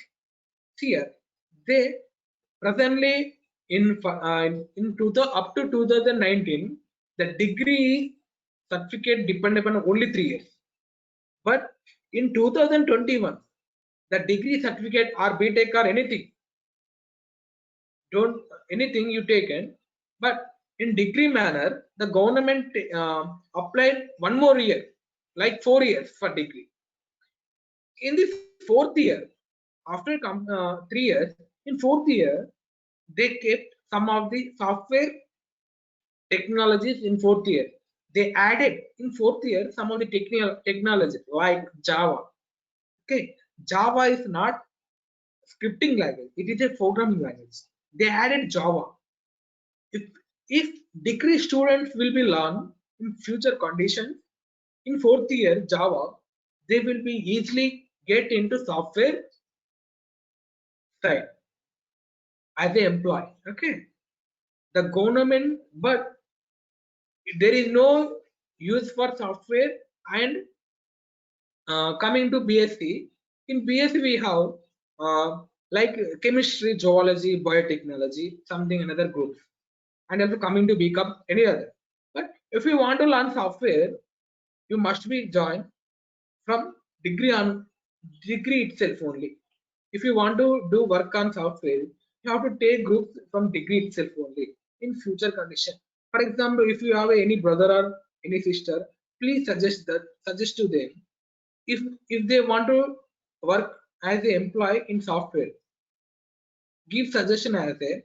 here they presently up to 2019, the degree certificate depend upon only 3 years, but in 2021 the degree certificate or BTech or don't anything you taken, but in degree manner the government applied one more year, like 4 years for degree. In the fourth year, after 3 years, in fourth year they kept some of the software technologies in fourth year. They added in fourth year some of the technologies like Java. Okay, Java is not scripting language; it is a programming language. They added Java. If if degree students will be learn in future conditions in fourth year Java, they will be easily get into software side as an employee. Okay, the government, but there is no use for software. And coming to BSc, in BSc we have like chemistry, zoology, biotechnology, something another groups, and also coming to become any other. But if you want to learn software, you must be joined from degree itself only. If you want to do work on software, you have to take groups from degree itself only in future condition. For example, if you have any brother or any sister, please suggest to them, if they want to work as an employee in software, give suggestion as a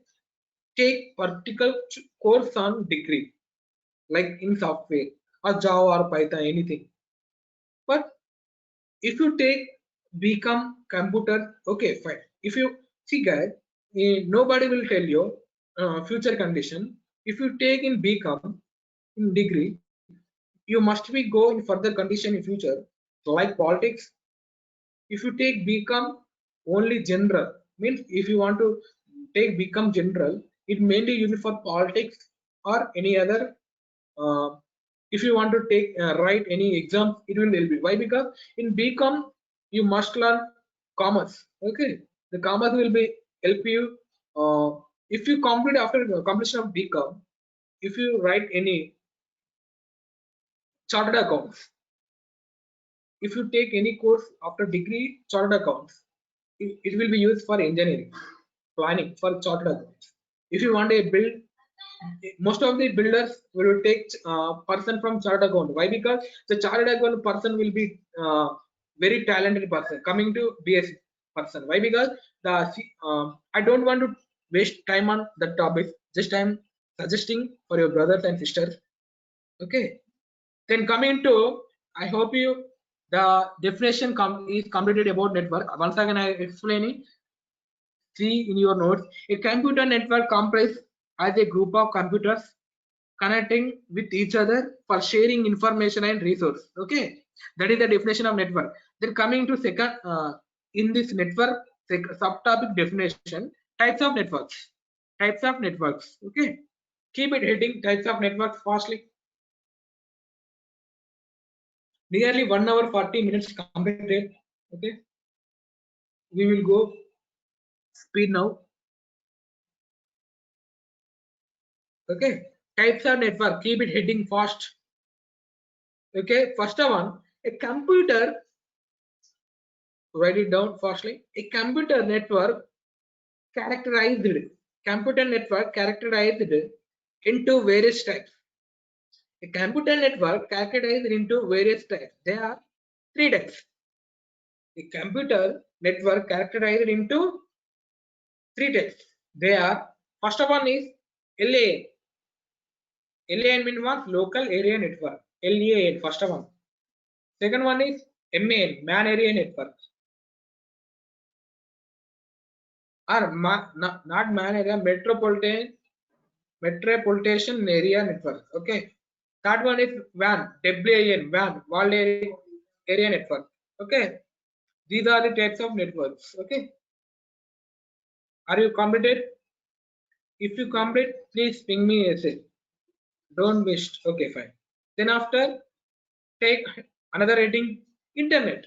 take particular course on degree like in software or Java or Python, anything. But if you take become computer, okay, fine. If you see guys, nobody will tell you future condition. If you take in become in degree, you must be go in further condition in future, like politics. If you take become only general, means if you want to take become general, it mainly used for politics or any other. uh, if you want to take write any exams, it will help you. Why? Because in BCom you must learn commerce. Okay, the commerce will be help you. If you complete after completion of BCom, if you write any chartered accounts, if you take any course after degree chartered accounts, it will be used for engineering planning for chartered accounts. If you want a build, most of the builders will take person from chartered account. Why? Because the chartered account person will be very talented person coming to BS person. Why? Because I don't want to waste time on the topic, just I'm suggesting for your brothers and sisters. Okay, then coming to, I hope you the definition is completed about network. Once again I explaining. see in your notes. A computer network comprises as a group of computers connecting with each other for sharing information and resource. Okay, that is the definition of network. Then coming to second, in this network subtopic definition, types of networks. Types of networks. Okay, keep it hitting types of networks fastly. Nearly 1 hour 40 minutes completed. Okay, we will go speed now. Okay, types of network, keep it hitting fast. Okay, first one, a computer, write it down fastly. A computer network characterized into various types. A computer network characterized into various types. There are three types. A computer network characterized into three types. They are, first one is LAN. LAN means what? Local area network. LAN, first one. Second one is MAN, man area network. Or not man area, metropolitan area network. Okay. Third one is WAN, WAN, WAN, walled area network. Okay. These are the types of networks. Okay. Are you completed? If you complete, please ping me essay. Don't waste. Okay, fine. Then after, take another heading, internet.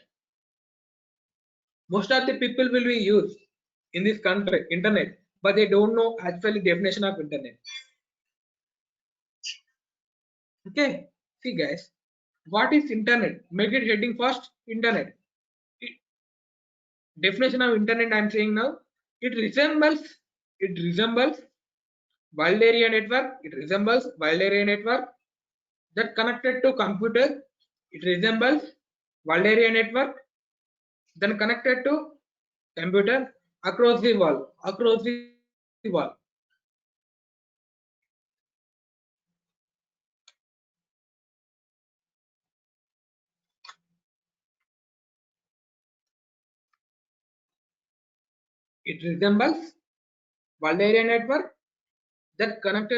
Most of the people will be used in this country, internet, but they don't know actually definition of internet. Okay, see guys, what is internet? Make it heading first, internet. Definition of internet I'm saying now, it resembles wide area network, it resembles wide area network that connected to computer, it resembles wide area network then connected to computer across the wall. It resembles wide area network that connects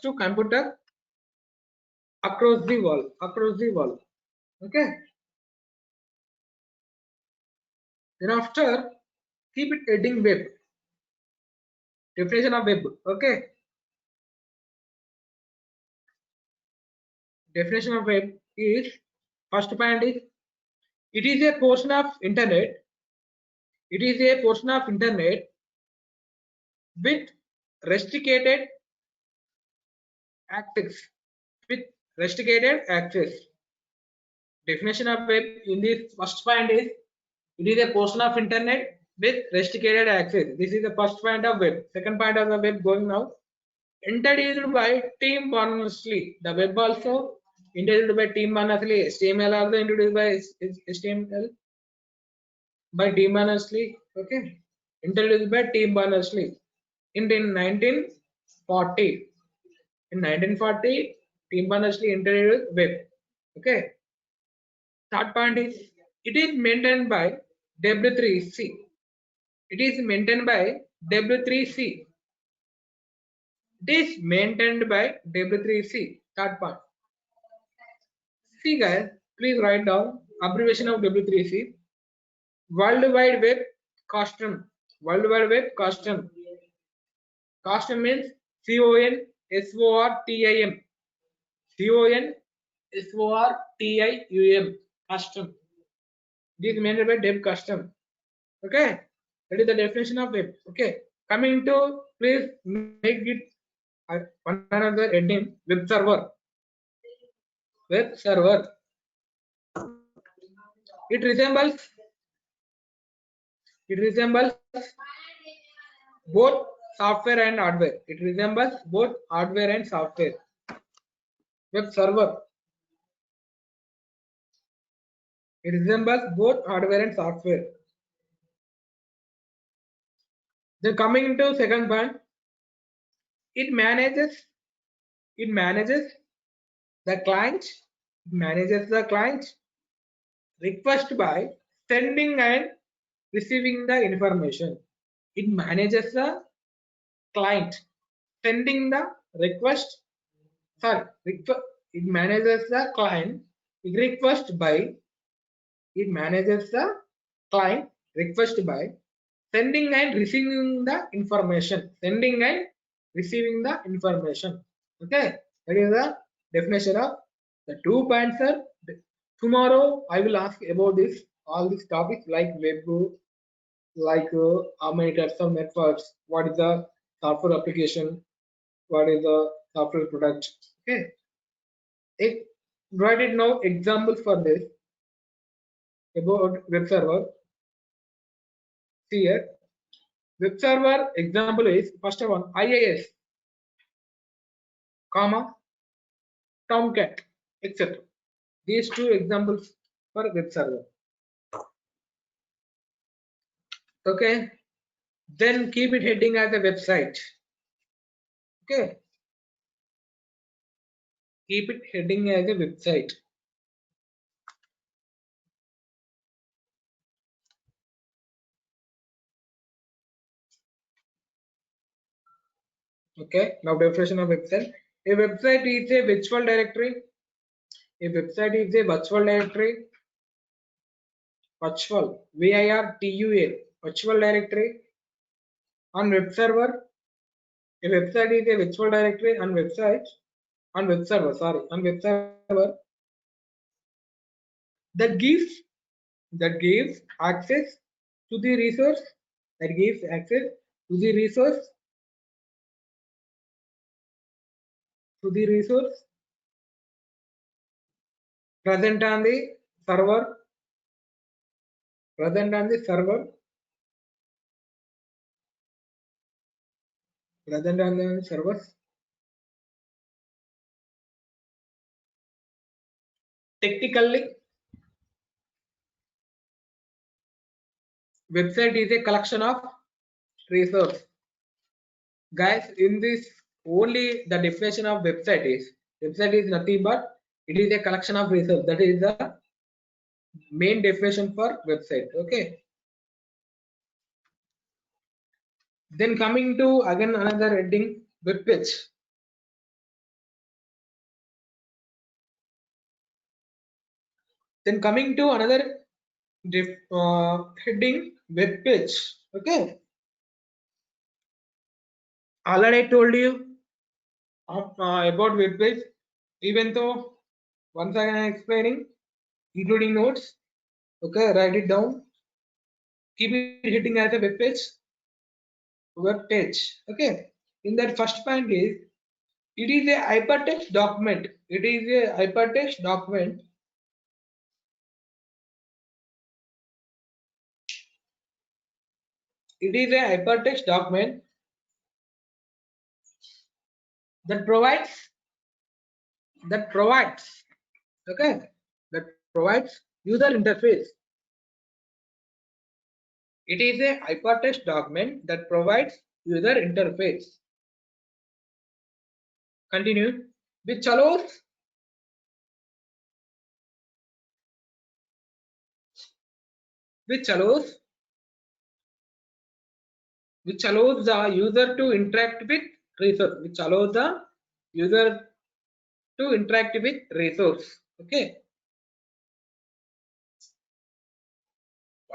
to computer across the wall. Okay, then after, keep it heading web. Definition of web. Okay, definition of web is, first point is, it is a portion of internet with restricted access with restricted access. Definition of web in this first point is, it is a portion of internet with restricted access. This is the first point of web. Second point of the web going now. Introduced by Tim Berners-Lee. The web also introduced by Tim Berners-Lee. HTML also introduced by HTML by Tim Berners-Lee. Okay, introduced by Tim Berners-Lee in 1940. In 1940, Tim Berners-Lee introduced web. Okay. Third point is, it is maintained by W3C. It is maintained by W3C. It is maintained by W3C. Third point. See guys, please write down abbreviation of W3C. World Wide Web Custom. World Wide Web Custom. Custom means CONSORTIM. CONSORTIUM. Custom. This is maintained by Dev Custom. Okay, that is the definition of web. Okay, coming to, please make it one another heading, web server. Web server. It resembles both software and hardware. It resembles both hardware and software. Web server. It resembles both hardware and software. Then coming to second point, it manages the client. Request by sending and receiving the information. it manages the client sending the request. Sorry, it manages the client request by. It manages the client request by sending and receiving the information. Sending and receiving the information. Okay, that is the definition of the two points. Are tomorrow I will ask about this all these topics like web, like how many types of networks, what is the software application, what is the software product. Okay, it, write it now examples for this about web server. See here, web server example is first one IIS, comma Tomcat, etc. These two examples for web server. Okay, then keep it heading as a website. Okay, keep it heading as a website. Okay, now definition of website. A website is a virtual directory. A website is a virtual directory. Virtual, VIRTUA, virtual directory on web server. A website is a virtual directory on website on web server. Sorry, on web server that gives access to the resource. That gives access to the resource present on the server present on the server present on the servers. Technically, website is a collection of resources. Guys, in this only the definition of website is nothing but it is a collection of resources. That is the main definition for website. Okay, then coming to again another heading, web page. Then coming to another heading, web page. Okay, already I told you about web page, even though once again I am explaining including notes. Okay, write it down, keep it hitting as a web page. Okay, in that first point is it is a hypertext document. It is a hypertext document. It is a hypertext document that provides okay, that provides user interface. It is a hypertext document that provides user interface. Continue, which allows the user to interact with resource. Okay,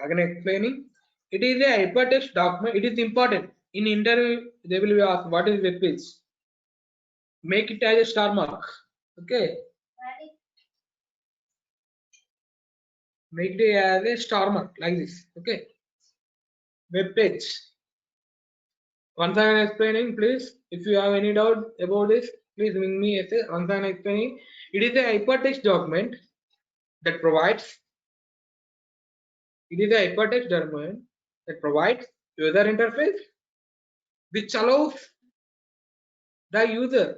again explaining, it is a hypertext document. It is important in interview. They will be asked what is web page. Make it as a star mark. Okay, make it as a star mark like this. Okay, web page. Once I am explaining, please, if you have any doubt about this, please ring me. Once I am explaining, it is a hypertext document that provides. It is a hypertext document that provides user interface, which allows the user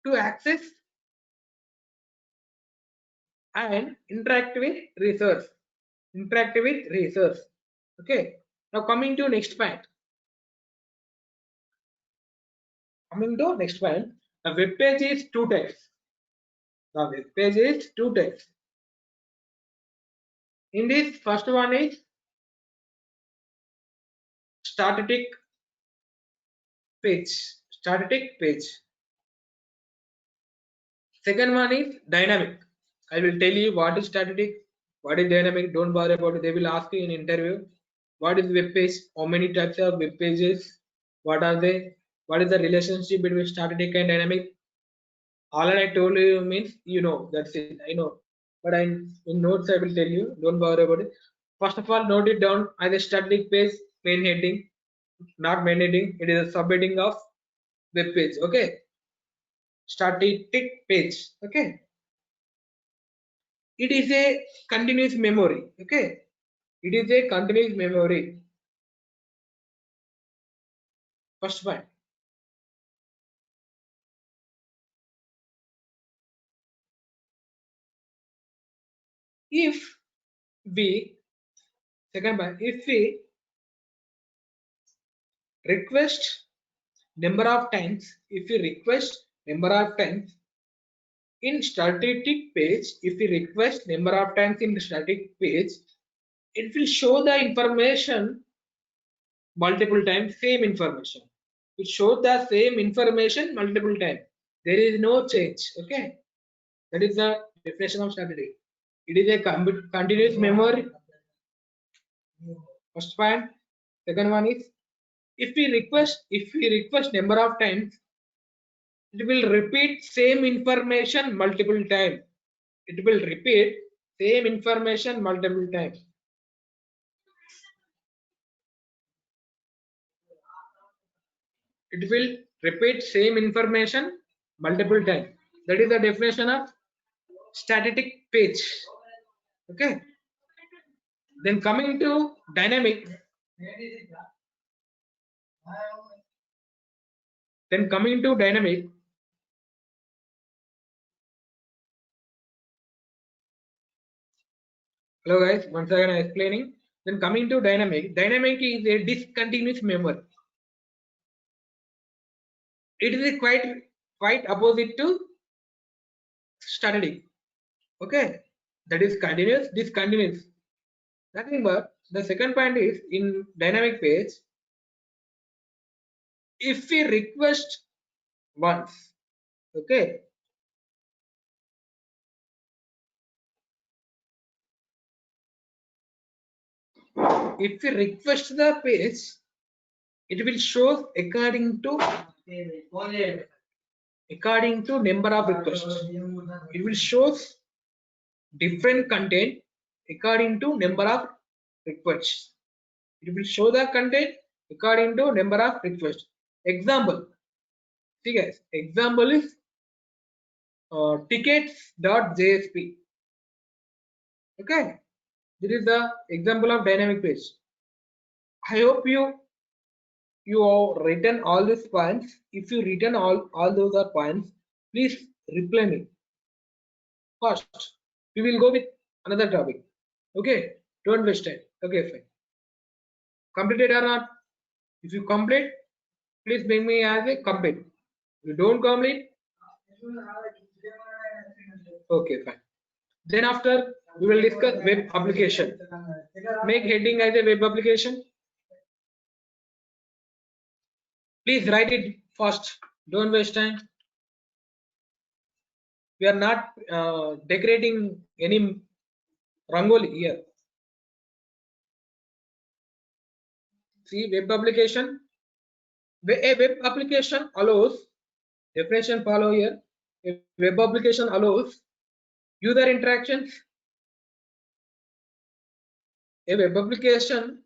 to access and interact with research. Okay. Now coming to next point. The web page is two types. In this, first one is static page. Second one is dynamic. I will tell you what is static, what is dynamic. Don't bother about it. They will ask you in interview. What is web page? How many types of web pages? What are they? What is the relationship between static and dynamic? All I told you means you know. That's it. I know. But in notes I will tell you. Don't bother about it. First of all, note it down as a static page main heading, not main heading. It is a subheading of web page. Okay. Static page. Okay. It is a continuous memory. Okay. It is a continuous memory. First point. If we request number of times, in static page, if we request number of times in the static page, it will show the information multiple times, same information. It shows the same information multiple times. There is no change. Okay, that is the definition of static. It is a continuous memory. First point. Second one is if we request number of times, it will repeat same information multiple times. It will repeat same information multiple times. It will repeat same information multiple times. That is the definition of static page. Okay. Then coming to dynamic. Hello guys, once again I am explaining. Then coming to dynamic. Dynamic is a discontinuous memory. It is quite opposite to static. Okay, that is continuous, discontinuous. Nothing but the second point is in dynamic page. If we request once, okay, if we request the page, it will show according to number of requests. It will show different content according to number of requests. It will show the content according to number of requests. Example, see guys, example is tickets.jsp. Okay, this is the example of dynamic page. I hope you have written all these points. If you written all those are points, please reply me. First, we will go with another topic. Okay, don't waste time. Okay, fine. Completed or not? If you complete, please bring me as a complete. If you don't complete, okay, fine. Then after we will discuss web application. Make heading as a web application. Please write it fast. Don't waste time. We are not decorating any rangoli here. See, web application. A web application allows, definition follow here. A web application allows user interactions. A web application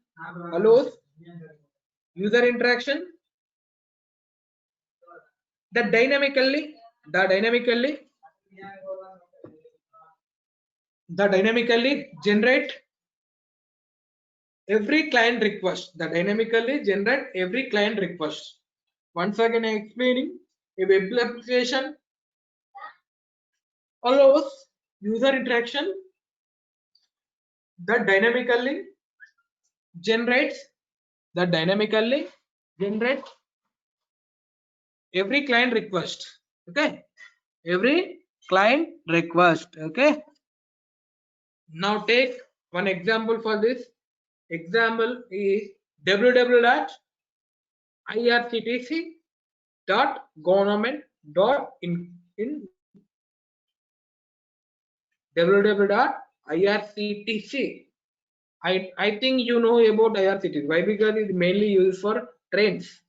allows user interaction that dynamically generate every client request. Once again I am explaining, a web application allows user interaction that dynamically generates every client request. Okay, every client request. Okay, now take one example for this. Example is www.ftp.com. irctc.government.in www.irctc. I think you know about IRCTC. Why? Because it's mainly used for trains,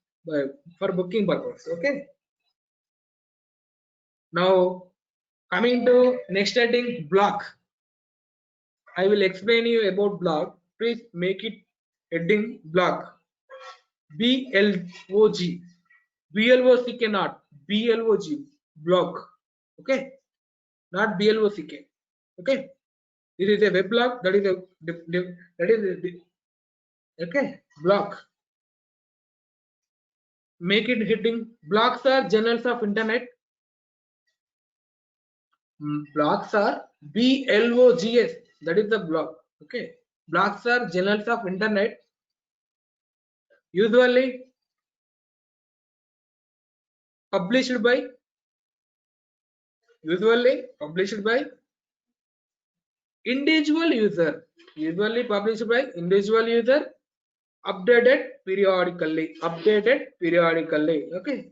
for booking purpose. Okay. Now coming to next heading, block. I will explain you about block. Please make it heading block. BLOG. BLOCK not. BLOG. Block. Okay. Not BLOCK. Okay. This is a web block. That is okay. Block. Make it heading. Blocks are journals of internet. Blocks are BLOGS. That is the block. Okay. Blocks are journals of internet. Usually published by individual user. Usually published by individual user. Updated periodically. Okay.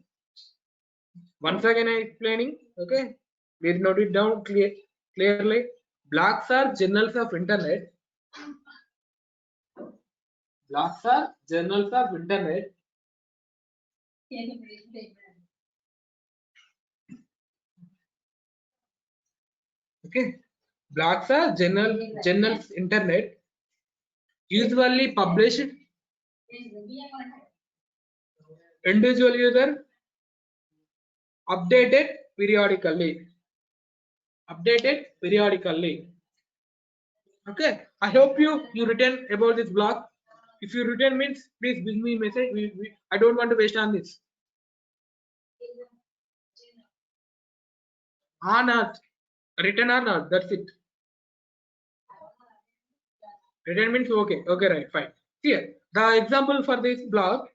Once again I explaining. Okay. Please note it down clearly. Blocks are journals of internet. Blocks are journals of internet. Okay. Blocks are journals internet. Usually published individual user. Updated periodically. Okay. I hope you written about this blog. If you written means please give me message. I don't want to waste on this. Or not. Written or not. That's it. Written means okay. Okay, right, fine. Here, the example for this blog,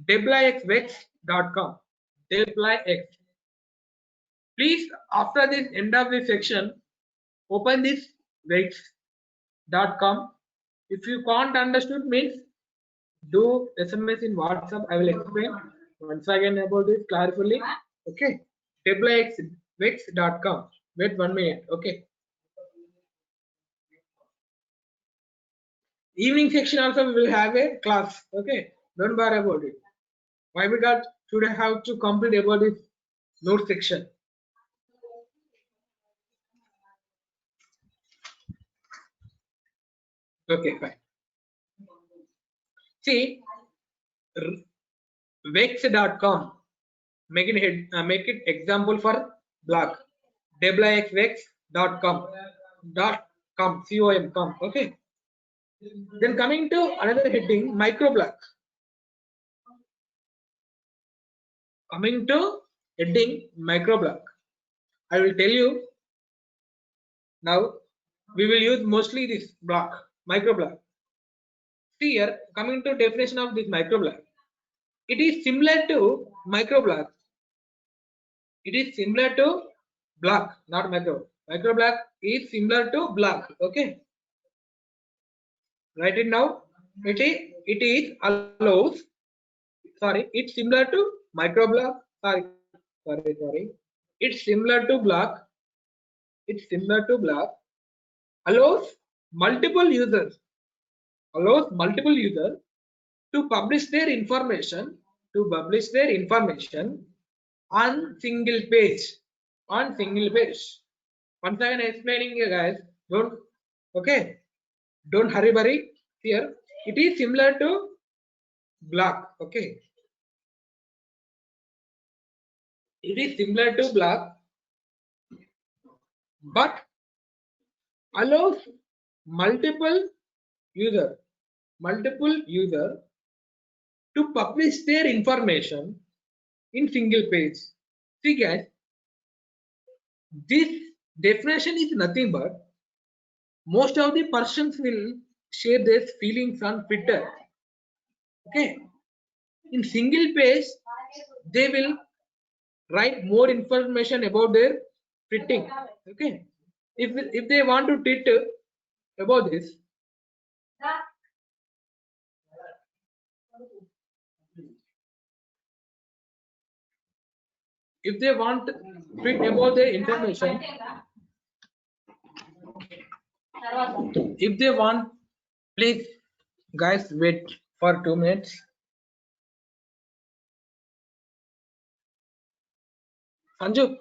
deployxvex.com. Deployx. Please, after this end of this section, open this vex.com. If you can't understood means do SMS in WhatsApp. I will explain once again about this clarifully. Okay. deployxvex.com. Wait 1 minute. Okay. Evening section also we will have a class. Okay. Don't worry about it. Why? Because today I have to complete about this note section. Okay, fine. See, vex.com. Make it example for blog. wxvex.com. .com. Com. Okay. Then coming to another heading, microblog. Coming to heading microblog. I will tell you now. We will use mostly this block, microblog. See here, coming to definition of this microblog. It is similar to microblog. It is similar to block, not micro. Microblog is similar to block. Okay. Write it now. It is allows. Sorry, it's similar to microblog. Sorry. It's similar to block. It's similar to block. Allows multiple users. To publish their information on single page. Once again explaining you guys, don't hurry here. It is similar to block. Okay, it is similar to block, but allows multiple user to publish their information in single page. See guys, this definition is nothing but most of the persons will share their feelings on Twitter. Okay, in single page they will write more information about their tweeting. Okay, if they want to tweet about this, if they want to read about the information, if they want, please guys wait for 2 minutes. Sanju.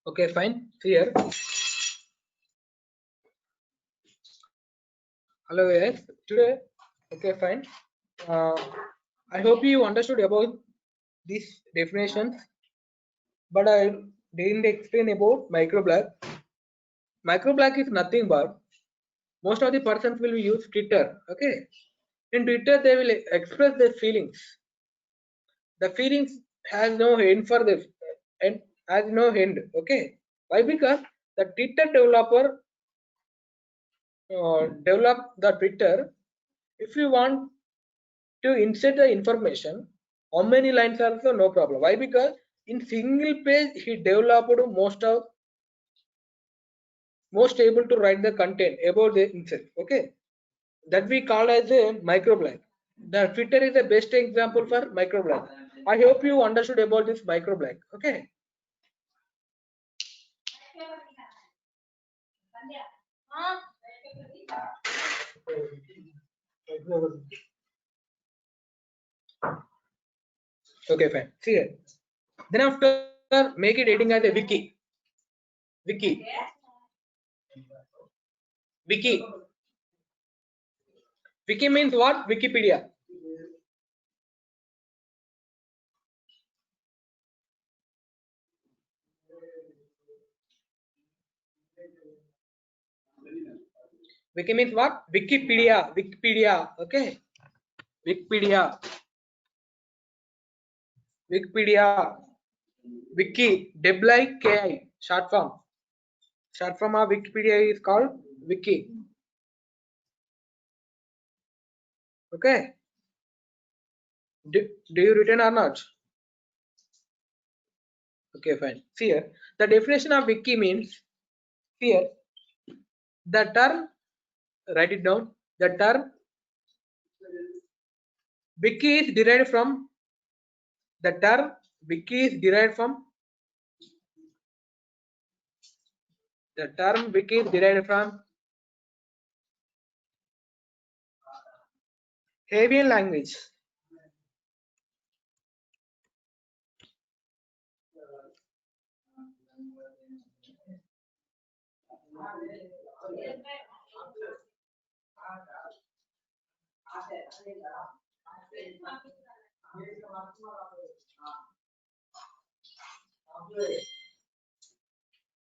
Okay, fine. Here. Hello, yes. Today. Okay, fine. I hope you understood about these definitions, but I didn't explain about microblag. Microblag is nothing but most of the persons will use Twitter. Okay, in Twitter they will express their feelings. The feelings has no end for this and has no end. Okay, why? Because the Twitter developer develop the Twitter. If you want to insert the information, how many lines also no problem. Why? Because in single page he developed most able to write the content about the insect. Okay, that we call as a microblog. The Twitter is the best example for microblog. I hope you understood about this microblog. Okay. Okay, fine. See here. Then after make it editing as a wiki. Wiki. Wiki. Wiki means what? Wikipedia. Wiki means what? Wikipedia. Wikipedia. Okay. Wikipedia. Wikipedia. Wiki. WIKI. Short form. Short form of Wikipedia is called wiki. Okay. Do you written or not? Okay, fine. See here. The definition of wiki means here the term, write it down. The term wiki is derived from the term wiki is derived from the term wiki is derived from Avian language.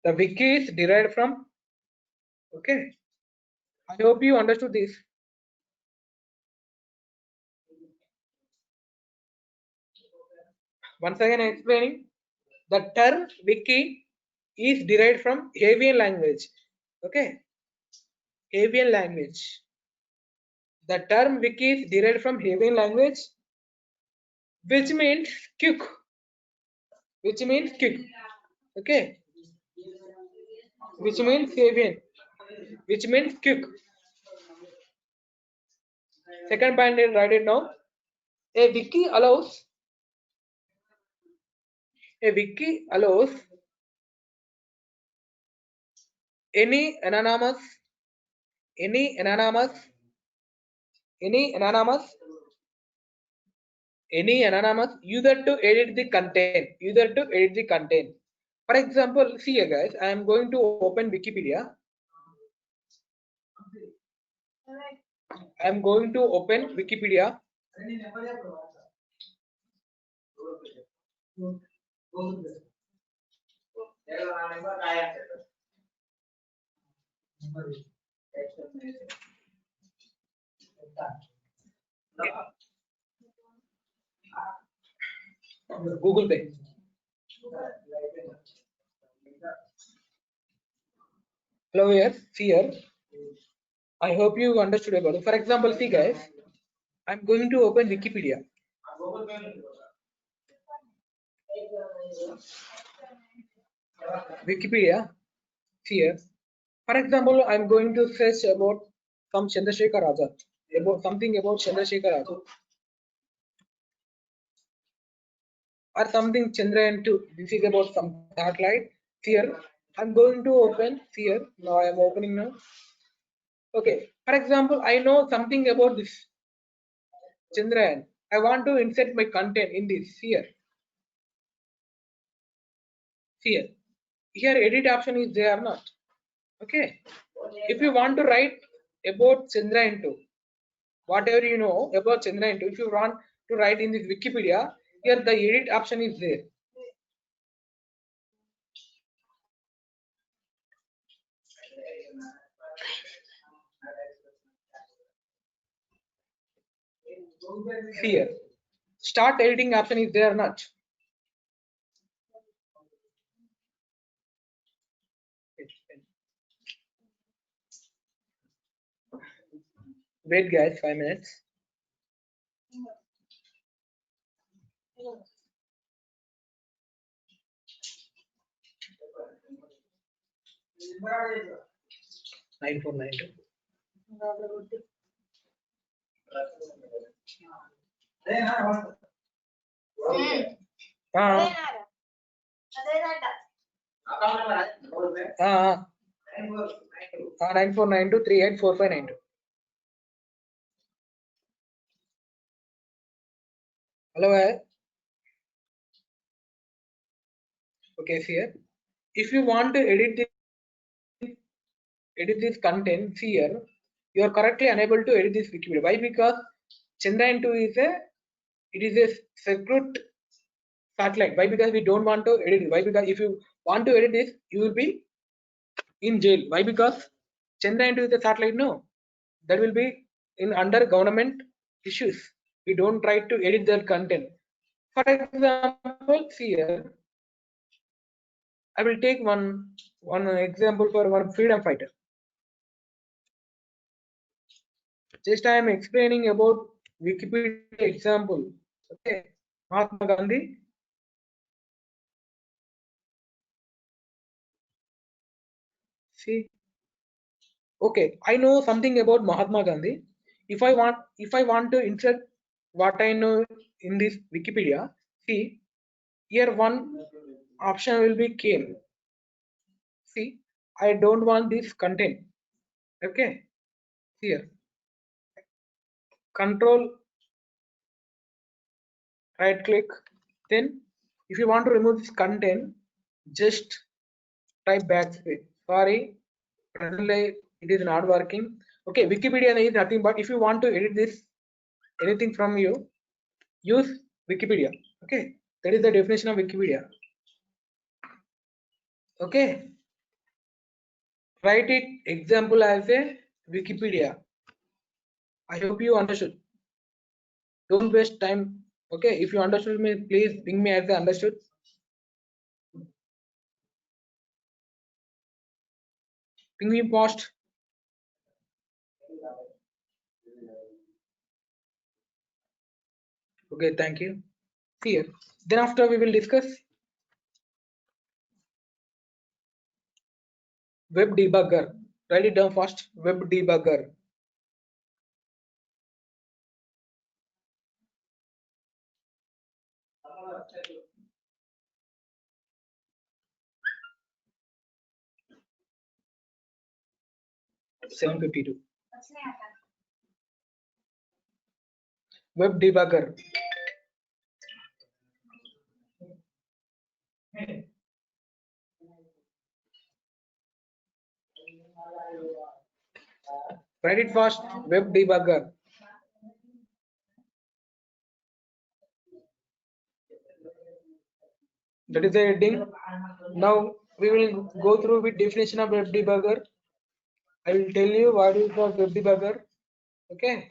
The wiki is derived from. Okay. I hope you understood this. Once again, I'm explaining. The term wiki is derived from Avian language. Okay. Avian language. The term wiki is derived from Avian language, which means quick. Which means quick. Okay. Which means Avian. Which means quick. Second point, write it now. A wiki allows any anonymous any anonymous any anonymous user to edit the content. For example, see here guys, I am going to open Wikipedia. I am going to open Wikipedia. Google Pay. Hello here, see here. I hope you understood about it. For example, see guys, I'm going to open Wikipedia. Wikipedia. Here. For example, I'm going to search about some Chandrasekhar Azad, about something about Chandrasekhar Azad, or something Chandrayaan 2. This is about some satellite. Here, I'm going to open here. Now I am opening now. Okay. For example, I know something about this Chandrayaan. I want to insert my content in this here. Here. Here, edit option is there or not. Okay. If you want to write about Chandrayaan 2, whatever you know about Chandrayaan 2, if you want to write in this Wikipedia, here the edit option is there. Here, start editing option is there or not. Wait guys, 5 minutes. Nine four nine two. Ah, 9492384592. Hello. Okay, here. If you want to edit this content here, you are correctly unable to edit this Wikipedia. Why? Because Chandrayaan 2 is a secret satellite. Why? Because we don't want to edit it. Why? Because if you want to edit this, you will be in jail. Why? Because Chandrayaan 2 is a satellite. No, that will be in under government issues. We don't try to edit that content. For example, here I will take one example for one freedom fighter. Just I am explaining about Wikipedia example. Okay, Mahatma Gandhi. See, okay, I know something about Mahatma Gandhi. If I want to insert what I know in this Wikipedia, see here one option will be came. See, I don't want this content. Okay, here control right click, then if you want to remove this content, just type backspace. Sorry, presently it is not working. Okay, Wikipedia is nothing but if you want to edit this anything from you, use Wikipedia. Okay, that is the definition of Wikipedia. Okay, write it example as a Wikipedia. I hope you understood. Don't waste time. Okay, if you understood me, please ping me as I understood. Ping me post. Okay, thank you. Here. Then after we will discuss web debugger. Write it down first. Web debugger. $752. Web debugger. Write it fast. Web debugger. That is the heading. Now we will go through with definition of web debugger. I will tell you what is the web debugger. Okay.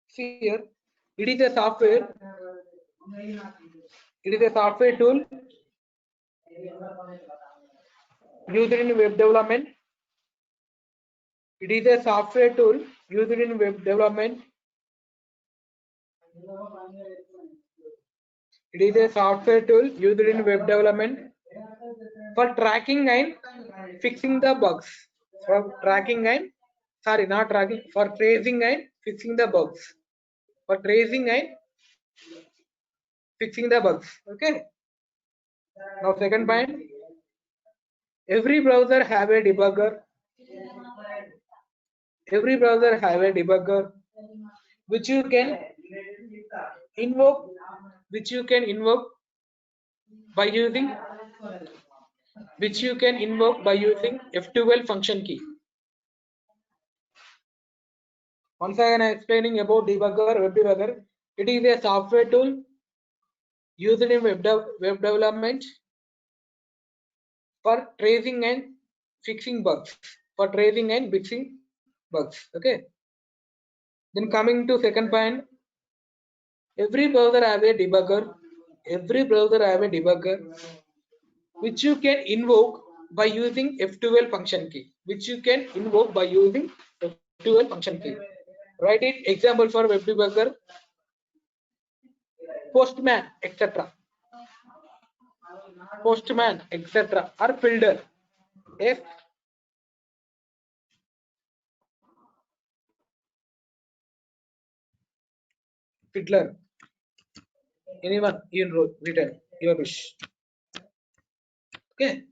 See here, it is a software. It is a software tool used in web development. It is a software tool used in web development. It is a software tool used in web development for tracking and fixing the bugs. For tracking and not tracking, for tracing and fixing the bugs. For tracing and fixing the bugs. Okay. Now second point. Every browser have a debugger. Every browser have a debugger which you can invoke, by using F12 function key. Once again, I am explaining about debugger, web debugger. It is a software tool used in web development for tracing and fixing bugs. Okay. Then coming to second point, every browser have a debugger. Which you can invoke by using F12 function key. Write it example for web debugger, Postman, etc. Or Fiddler. If Fiddler, anyone you wrote written your wish. Okay,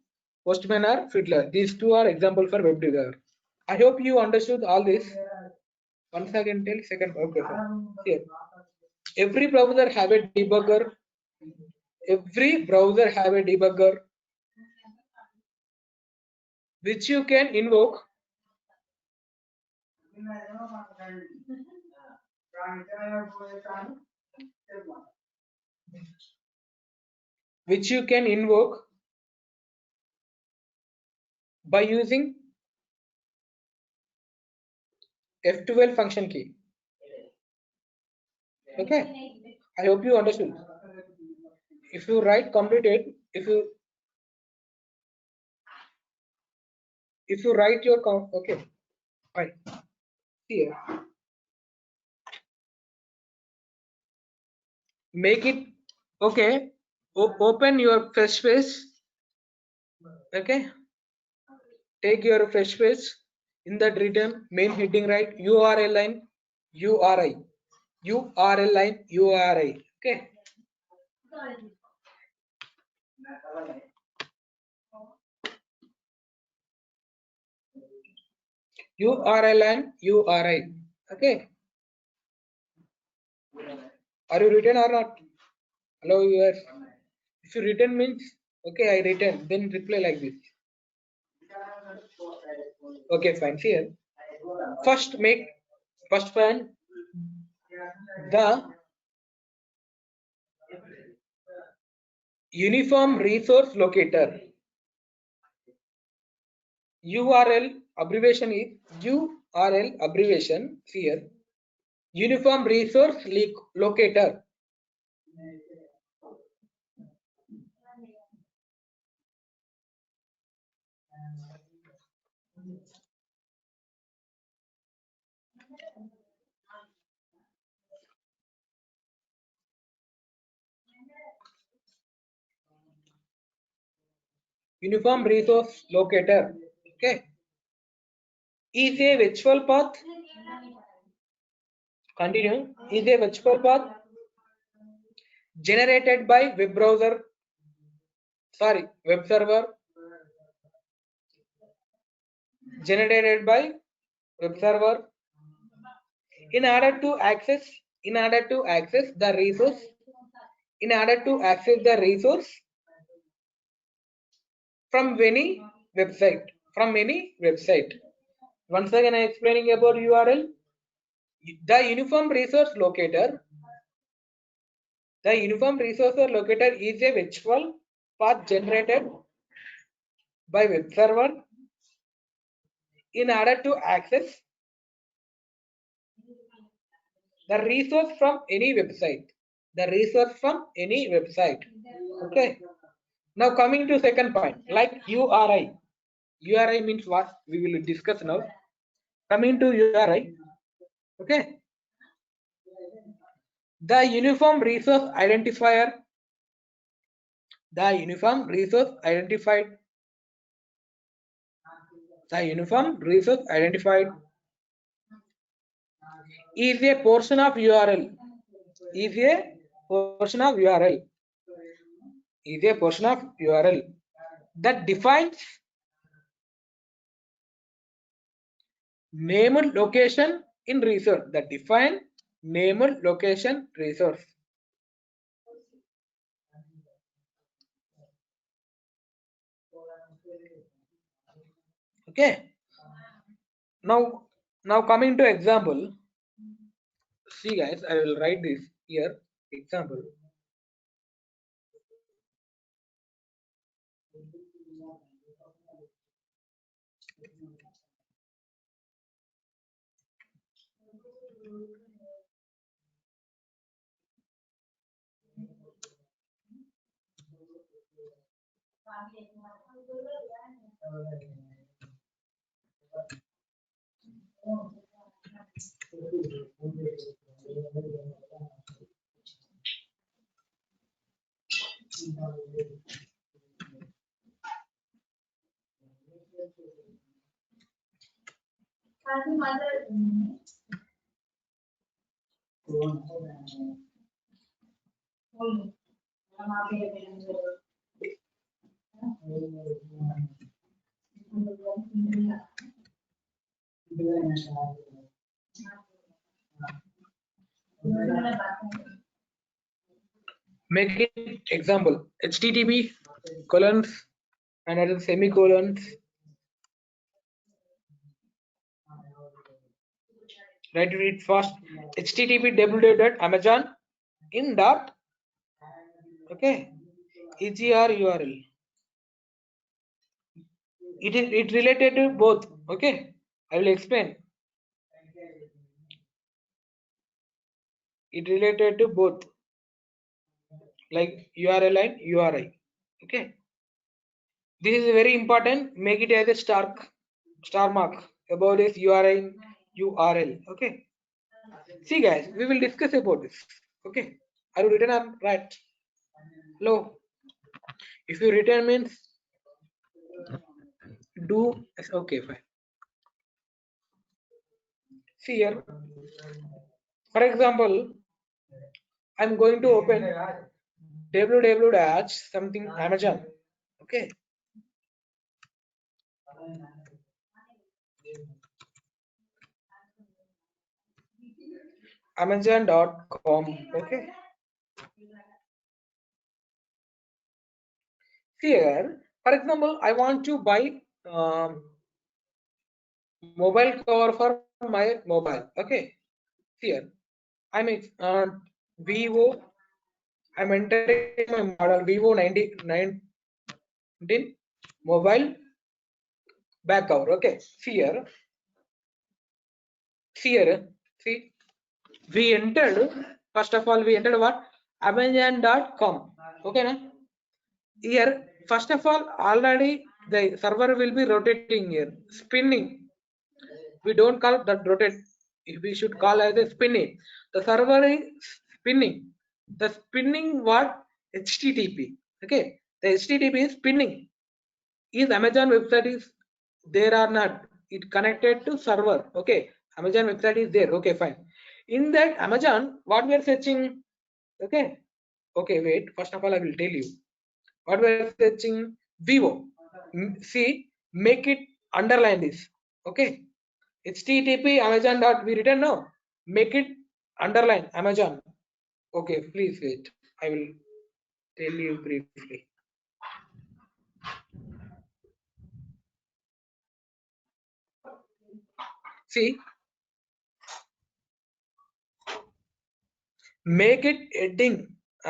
Postman or Fiddler. These two are example for web debugger. I hope you understood all this. Once again, tell second. Okay, sir. Here, every browser have a debugger. Which you can invoke by using F12 function key. Okay, I hope you understood. If you write completed, if you write your okay, fine. Here, make it okay. Open your fresh page. Okay, take your fresh page. In that written main heading, write URL line URI. Okay. URL and URI. Okay. Are you written or not? Hello, viewers. If you written means okay, I written. Then reply like this. Okay, fine. See here. First find the uniform resource locator. URL abbreviation is URL abbreviation here. Uniform resource locator. Uniform resource locator. Okay. Is a virtual path. Continue. Is a virtual path generated by web server. Generated by web server in order to access the resource from any website. Once again, I am explaining about URL. The uniform resource locator is a virtual path generated by web server in order to access the resource from any website. Okay. Now coming to second point, like URI. URI means what? We will discuss now. Coming to URI, okay. The uniform resource identifier, the uniform resource identified, the uniform resource identified is a portion of URL, is a portion of URL, is a portion of URL that defines named location in resource, that define named location resource. Okay. Now coming to example. See guys, I will write this here. Example. Make it example HTTP colons and add semicolons. Write it fast. HTTP www.amazon in dot, okay, EGR URL. It related to both. Okay, I will explain. It related to both, like URL and URI. Okay, this is very important. Make it as a star mark about this URI and URL. Okay. See guys, we will discuss about this. Okay. Are you written up right? Hello. If you return means do, okay, fine. See here. For example, I'm going to open www something Amazon. Okay. Amazon.com. Okay. Here, for example, I want to buy mobile cover for my mobile. Okay. Here, I'm Vivo. I'm entering my model Vivo 19 mobile back cover. Okay. Here, see, we entered. First of all, we entered what? Amazon.com. Okay, na? Here, first of all, already the server will be rotating here, spinning. We don't call that rotate. We should call as a spinning. The server is spinning. The spinning what? HTTP. Okay, the HTTP is spinning. Is Amazon website is there or not? It connected to server. Okay, Amazon website is there. Okay, fine. In that Amazon, what we are searching? Okay, okay, wait. First of all, I will tell you what we are searching. Vivo. See, make it underline this. Okay, HTTP Amazon dot we written no. Make it underline Amazon. Okay, please wait. I will tell you briefly. See, make it heading,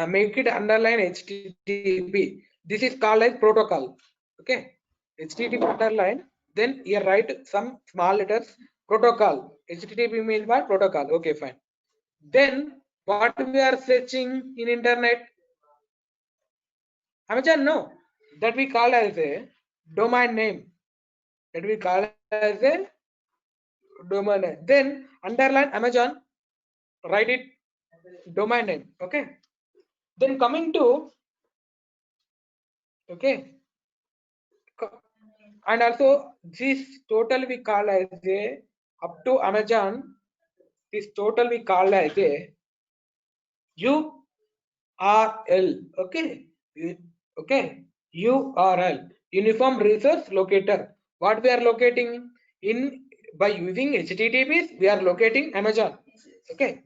make it underline HTTP. This is called as protocol. Okay, HTTP underline. Then here write some small letters. Protocol. HTTP means what? Protocol. Okay, fine. Then what we are searching in internet? Amazon, no. That we call as a domain name. That we call as a domain name. Then underline Amazon, write it domain name. Okay. Then coming to, okay, and also this total we call as a up to Amazon. This total we call as a URL. Okay. Okay. URL, Uniform Resource Locator. What we are locating in by using HTTPs, we are locating Amazon. Okay.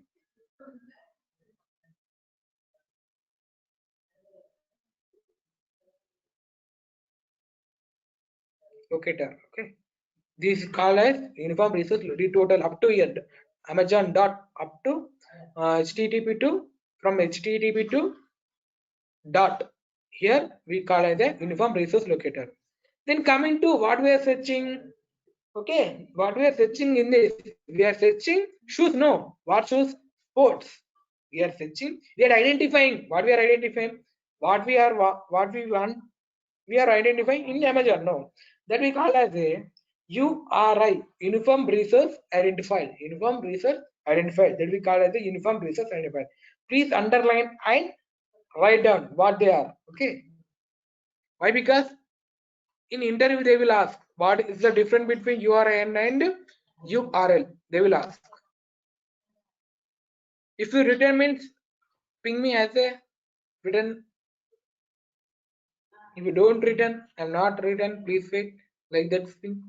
Locator. Okay. This is called as Uniform Resource Total up to end. Amazon dot up to HTTP to, from HTTP to dot. Here we call as a Uniform Resource Locator. Then coming to what we are searching. Okay, what we are searching in this, we are searching shoes. No, what shoes? Sports. We are searching. We are identifying. What we are identifying? What we are, what we want. We are identifying in Amazon. No, that we call as a URI, Uniform Resource Identified. Uniform Resource Identified. That we call as a Uniform Resource Identified. Please underline and write down what they are. Okay. Why? Because in interview they will ask what is the difference between URL and URL. They will ask. If you return means ping me as a written. If you don't return, I'm not written. Please wait, like that thing.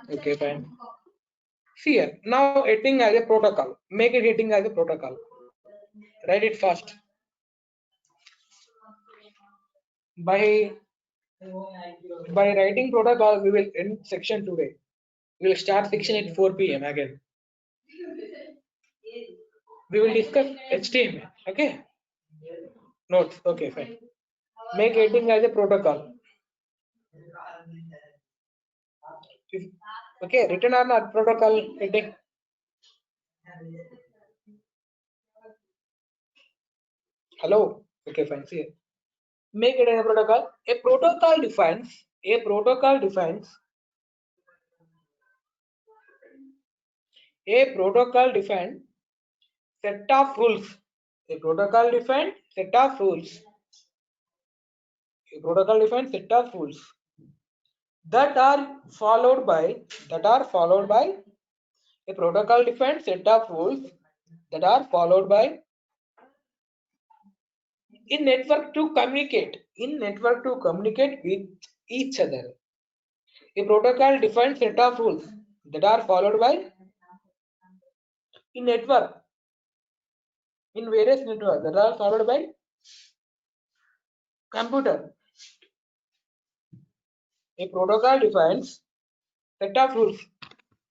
Okay, fine. See here. Now heading as a protocol. Make it heading as a protocol. Write it fast. By writing protocol, we will end section today. We will start section at 4 p.m. again. We will discuss HTML. Okay. Notes. Okay, fine. Make heading as a protocol. Okay, written on a protocol heading. Hello. Okay, fine. See it. Make it as a protocol. A protocol defines set of rules. A protocol defined set of rules. A protocol defined set of rules that are followed by a protocol defined set of rules that are followed by in network to communicate with each other. A protocol defines set of rules that are followed by in network in various networks that are followed by computer. A protocol defines set of rules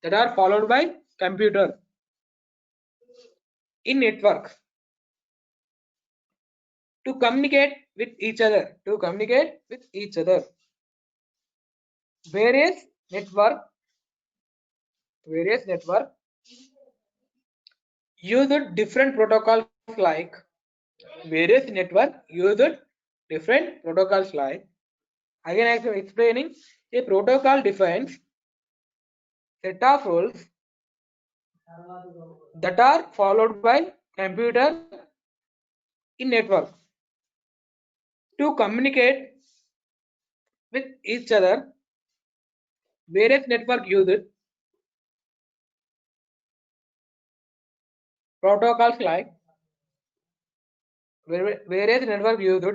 that are followed by computer in network to communicate with each other. Various network use different protocols like again I am explaining. A protocol defines set of rules that are followed by computer in network to communicate with each other. Various network use protocols like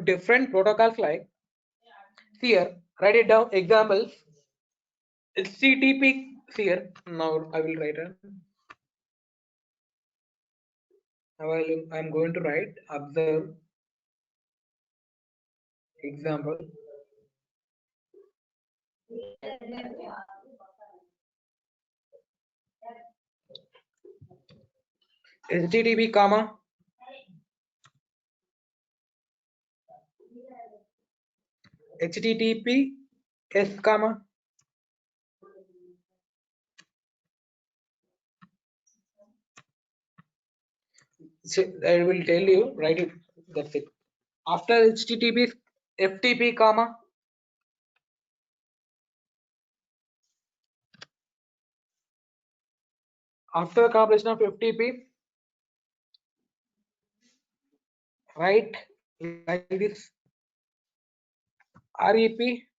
different protocols like here. Write it down. Examples. HTTP here. Now I will write it. Now I'm going to write observe example. HTTP comma HTTPS comma so I will tell you, write it. That's it. After HTTP, FTP comma After completion of FTP, write like this: REP/IP.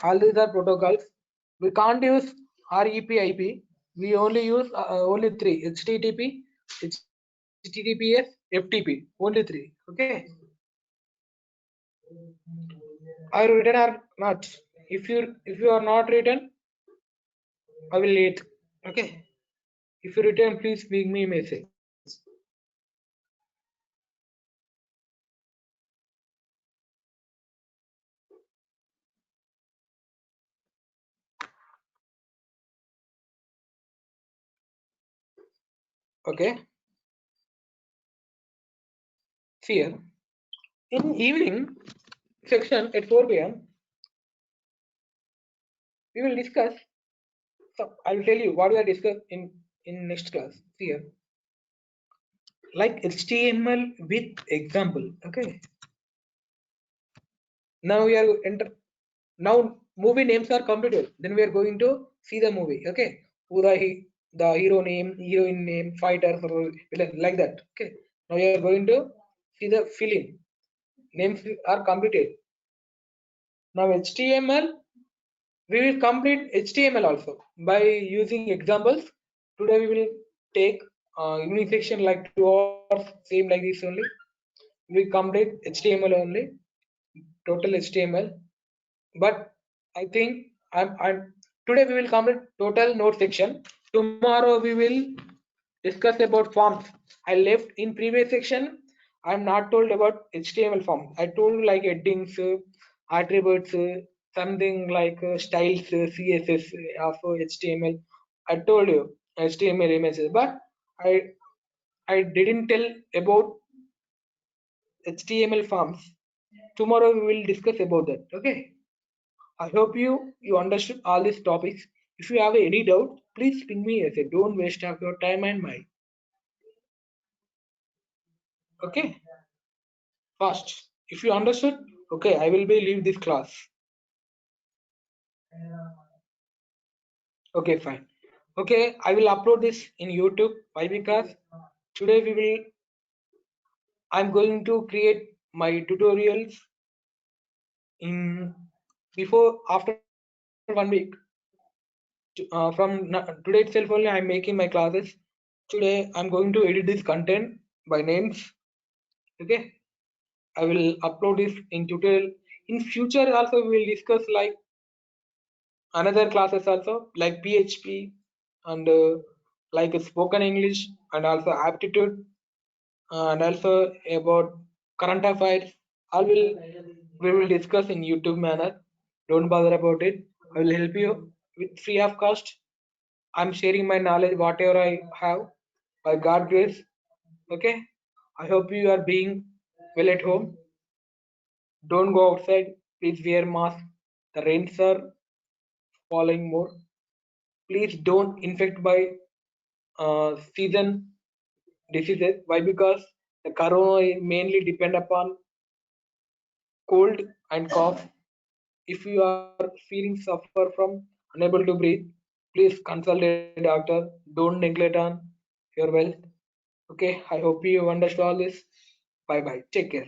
All these are protocols. We can't use REP/IP. We only use only three: HTTP, HTTPS, FTP. Only three. Okay. Are you written or not? If you are not written, I will late. Okay. If you return, please ping me message. Okay. See here. In evening section at 4 p.m. we will discuss. So I will tell you what we are discuss in next class. See here. Like HTML with example. Okay. Now we are enter. Now movie names are completed. Then we are going to see the movie. Okay. Who the hero name, heroine name, fighter, villain, like that. Okay. Now we are going to see the film. Names are completed. Now HTML, we will complete HTML also by using examples. Today we will take evening section like 2 hours, same like this only. We complete HTML only, total HTML. But I think I'm today we will complete total node section. Tomorrow we will discuss about forms. I left in previous section. I'm not told about HTML forms. I told like headings, attributes, something like styles, CSS of HTML. I told you HTML images, but I didn't tell about HTML forms. Tomorrow we will discuss about that. Okay. I hope you understood all these topics. If you have any doubt, please ping me. I say don't waste of your time and mine. Okay. Fast. If you understood, okay, I will be leave this class. Okay, fine. Okay, I will upload this in YouTube. Why? Because today I'm going to create my tutorials in before after 1 week. Today itself only I'm making my classes. Today I'm going to edit this content by names. Okay, I will upload this in tutorial. In future also we will discuss like another classes also like PHP and like spoken English and also aptitude and also about current affairs. All we will discuss in YouTube manner. Don't bother about it. I will help you with free of cost. I'm sharing my knowledge whatever I have by God grace. Okay. I hope you are being well at home. Don't go outside. Please wear mask. The rains are falling more. Please don't infect by season diseases. Why? Because the corona mainly depend upon cold and cough. If you are feeling suffer from unable to breathe, please consult a doctor. Don't neglect on your wealth. Okay. I hope you understand all this. Bye bye. Take care.